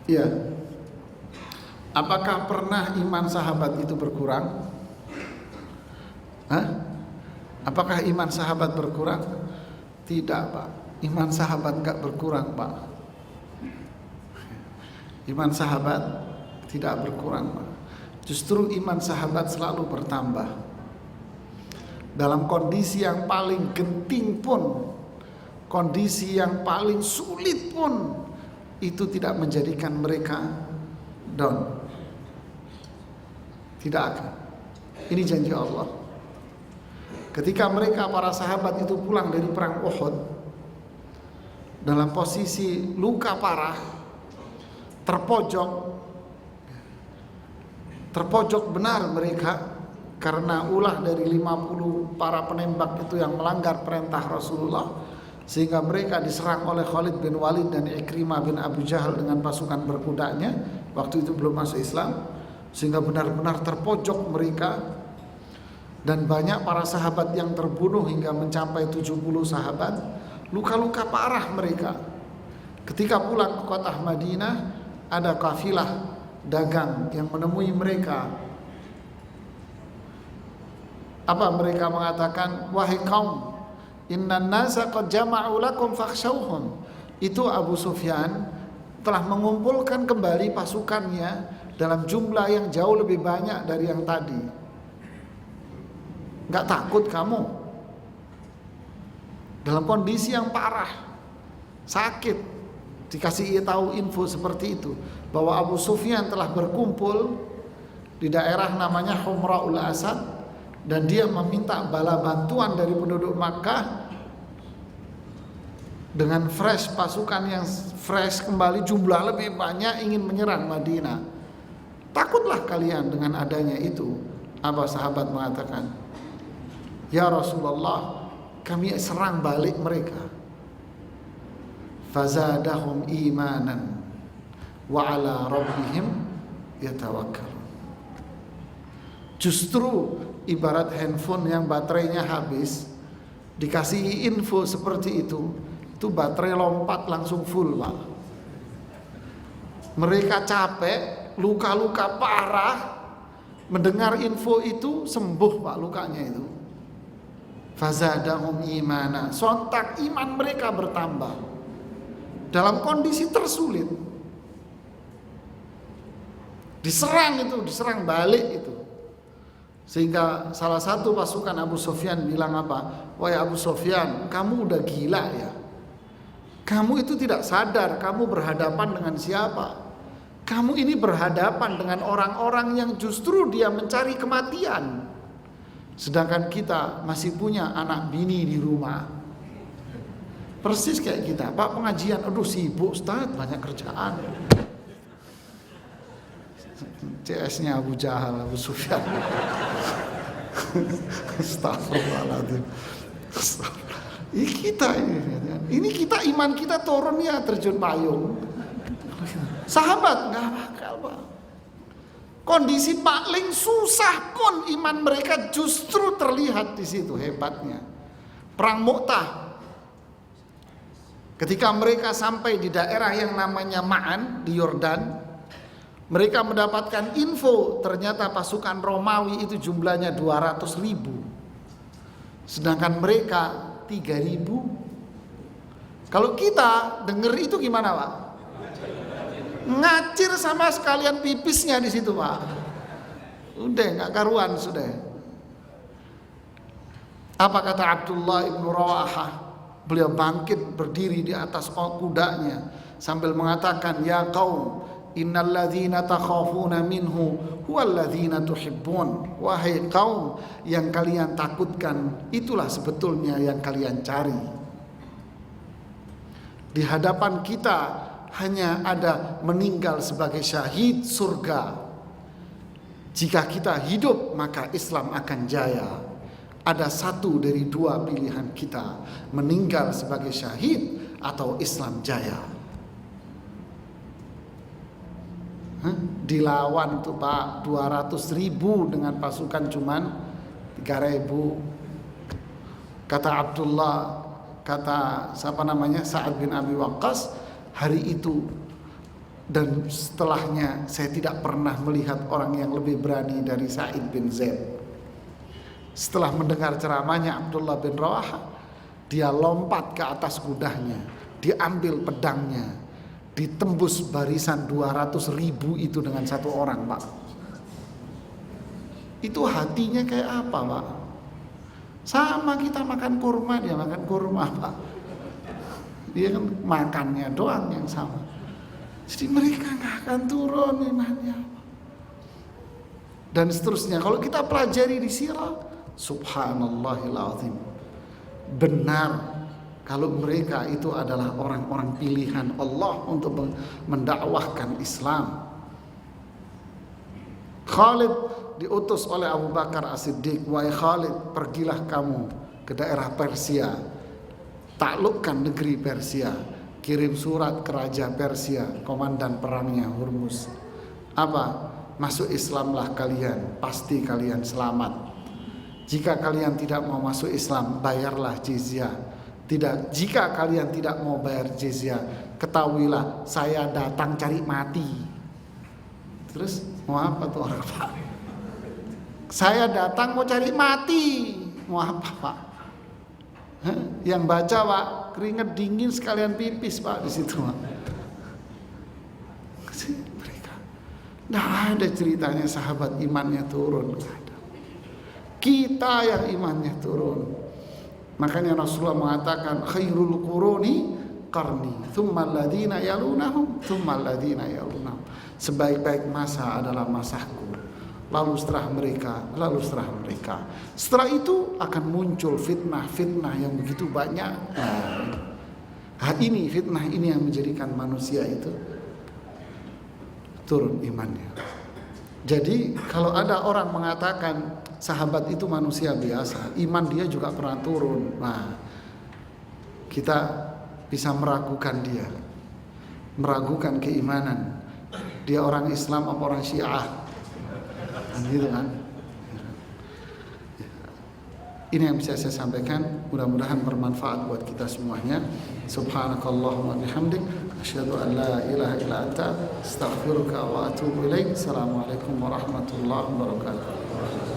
Ya, apakah pernah iman sahabat itu berkurang? Hah? Apakah iman sahabat berkurang? Tidak, Pak. Iman sahabat enggak berkurang, Pak. Iman sahabat tidak berkurang, Pak. Justru iman sahabat selalu bertambah. Dalam kondisi yang paling genting pun, kondisi yang paling sulit pun, itu tidak menjadikan mereka down. Tidak akan. Ini janji Allah. Ketika mereka para sahabat itu pulang dari perang Uhud dalam posisi luka parah, terpojok benar mereka karena ulah dari 50 para penembak itu yang melanggar perintah Rasulullah, sehingga mereka diserang oleh Khalid bin Walid dan Ikrimah bin Abu Jahal dengan pasukan berkudanya. Waktu itu belum masuk Islam, sehingga benar-benar terpojok mereka. Dan banyak para sahabat yang terbunuh hingga mencapai 70 sahabat. Luka-luka parah mereka. Ketika pulang ke kota Madinah, ada kafilah dagang yang menemui mereka. Apa mereka mengatakan? Wahai kaum, innan nasa qad jama'u lakum fakhshawhum. Itu Abu Sufyan telah mengumpulkan kembali pasukannya dalam jumlah yang jauh lebih banyak dari yang tadi. Enggak takut kamu? Dalam kondisi yang parah, sakit, dikasih tahu info seperti itu, bahwa Abu Sufyan telah berkumpul di daerah namanya Humra'ul Asad, dan dia meminta bala bantuan dari penduduk Makkah dengan fresh, pasukan yang fresh kembali, jumlah lebih banyak, ingin menyerang Madinah. Takutlah kalian dengan adanya itu. Apa sahabat mengatakan, ya Rasulullah, kami serang balik mereka. Fazadahum imanan wa ala rabbihim yatawakkalun. Justru ibarat handphone yang baterainya habis, dikasih info seperti itu baterai lompat langsung full, Pak. Mereka capek, luka-luka parah, mendengar info itu sembuh, Pak, lukanya itu. Fazadahum imana. Sontak iman mereka bertambah dalam kondisi tersulit. Diserang balik itu. Sehingga salah satu pasukan Abu Sufyan bilang apa? Wahai Abu Sufyan, kamu udah gila ya. Kamu itu tidak sadar kamu berhadapan dengan siapa. Kamu ini berhadapan dengan orang-orang yang justru dia mencari kematian. Sedangkan kita masih punya anak bini di rumah. Persis kayak kita. Pak, pengajian, aduh sibuk Ustaz, banyak kerjaan. CS-nya Abu Jahal, Abu Sufyan. Astagfirullahaladzim. Ini kita ini kita iman kita turun ya, terjun payung. Sahabat nggak bakal, Pak. Kondisi paling susah pun iman mereka justru terlihat di situ hebatnya. Perang Mu'tah. Ketika mereka sampai di daerah yang namanya Ma'an di Yordan, mereka mendapatkan info ternyata pasukan Romawi itu jumlahnya 200.000. Sedangkan mereka 3.000. Kalau kita denger itu gimana, Pak? Ngacir sama sekalian pipisnya di situ, Pak. Udah nggak karuan sudah. Apa kata Abdullah ibnu Rawahah? Beliau bangkit berdiri di atas kudanya sambil mengatakan, ya qaum, innal ladzina takhafuna minhu huwal ladzina tuhibbun. Wahai kaum yang kalian takutkan, itulah sebetulnya yang kalian cari. Di hadapan kita hanya ada meninggal sebagai syahid surga. Jika kita hidup maka Islam akan jaya. Ada satu dari dua pilihan kita, meninggal sebagai syahid atau Islam jaya. Dilawan tuh Pak 200.000 dengan pasukan cuman 3.000. Kata Abdullah, kata siapa namanya, Sa'ad bin Abi Waqqas, hari itu dan setelahnya saya tidak pernah melihat orang yang lebih berani dari Sa'id bin Zaid. Setelah mendengar ceramahnya Abdullah bin Rawahah, dia lompat ke atas kudanya, diambil pedangnya, ditembus barisan 200.000 itu dengan satu orang, Pak. Itu hatinya kayak apa, Pak? Sama kita makan kurma, dia makan kurma, Pak. Dia kan makannya doang yang sama. Jadi mereka gak akan turun imannya. Dan seterusnya. Kalau kita pelajari di sirah, subhanallahil azim, benar kalau mereka itu adalah orang-orang pilihan Allah untuk mendakwahkan Islam. Khalid diutus oleh Abu Bakar As-Siddiq, wahai Khalid, pergilah kamu ke daerah Persia, taklukkan negeri Persia, kirim surat ke Raja Persia, komandan perangnya Hurmuz. Apa? Masuk Islamlah kalian, pasti kalian selamat. Jika kalian tidak mau masuk Islam, bayarlah jizyah. Tidak, jika kalian tidak mau bayar jizyah, ketahuilah saya datang cari mati. Terus mau apa tuh orang, Pak? Saya datang mau cari mati. Mau apa, Pak? Yang baca, Pak, keringet dingin sekalian pipis, Pak, di situ, Pak. Mereka nggak ada ceritanya sahabat imannya turun. Kita yang imannya turun. Makanya Rasulullah mengatakan khairul quruni qarni, tsummal ladzina yalunahum, tsummal ladzina yalunahum. Sebaik-baik masa adalah masaku, lalu setelah mereka, lalu setelah mereka. Setelah itu akan muncul fitnah-fitnah yang begitu banyak. Ini fitnah ini yang menjadikan manusia itu turun imannya. Jadi kalau ada orang mengatakan sahabat itu manusia biasa, iman dia juga pernah turun. Nah, kita bisa meragukan dia, meragukan keimanan. Dia orang Islam apa orang Syiah? Gitu kan? Ini yang bisa saya sampaikan. Mudah-mudahan bermanfaat buat kita semuanya. Subhanakallahumma bihamdik, asyhadu an la ilaha illa anta, astaghfiruka wa atubu ilaik. Assalamualaikum warahmatullahi wabarakatuh.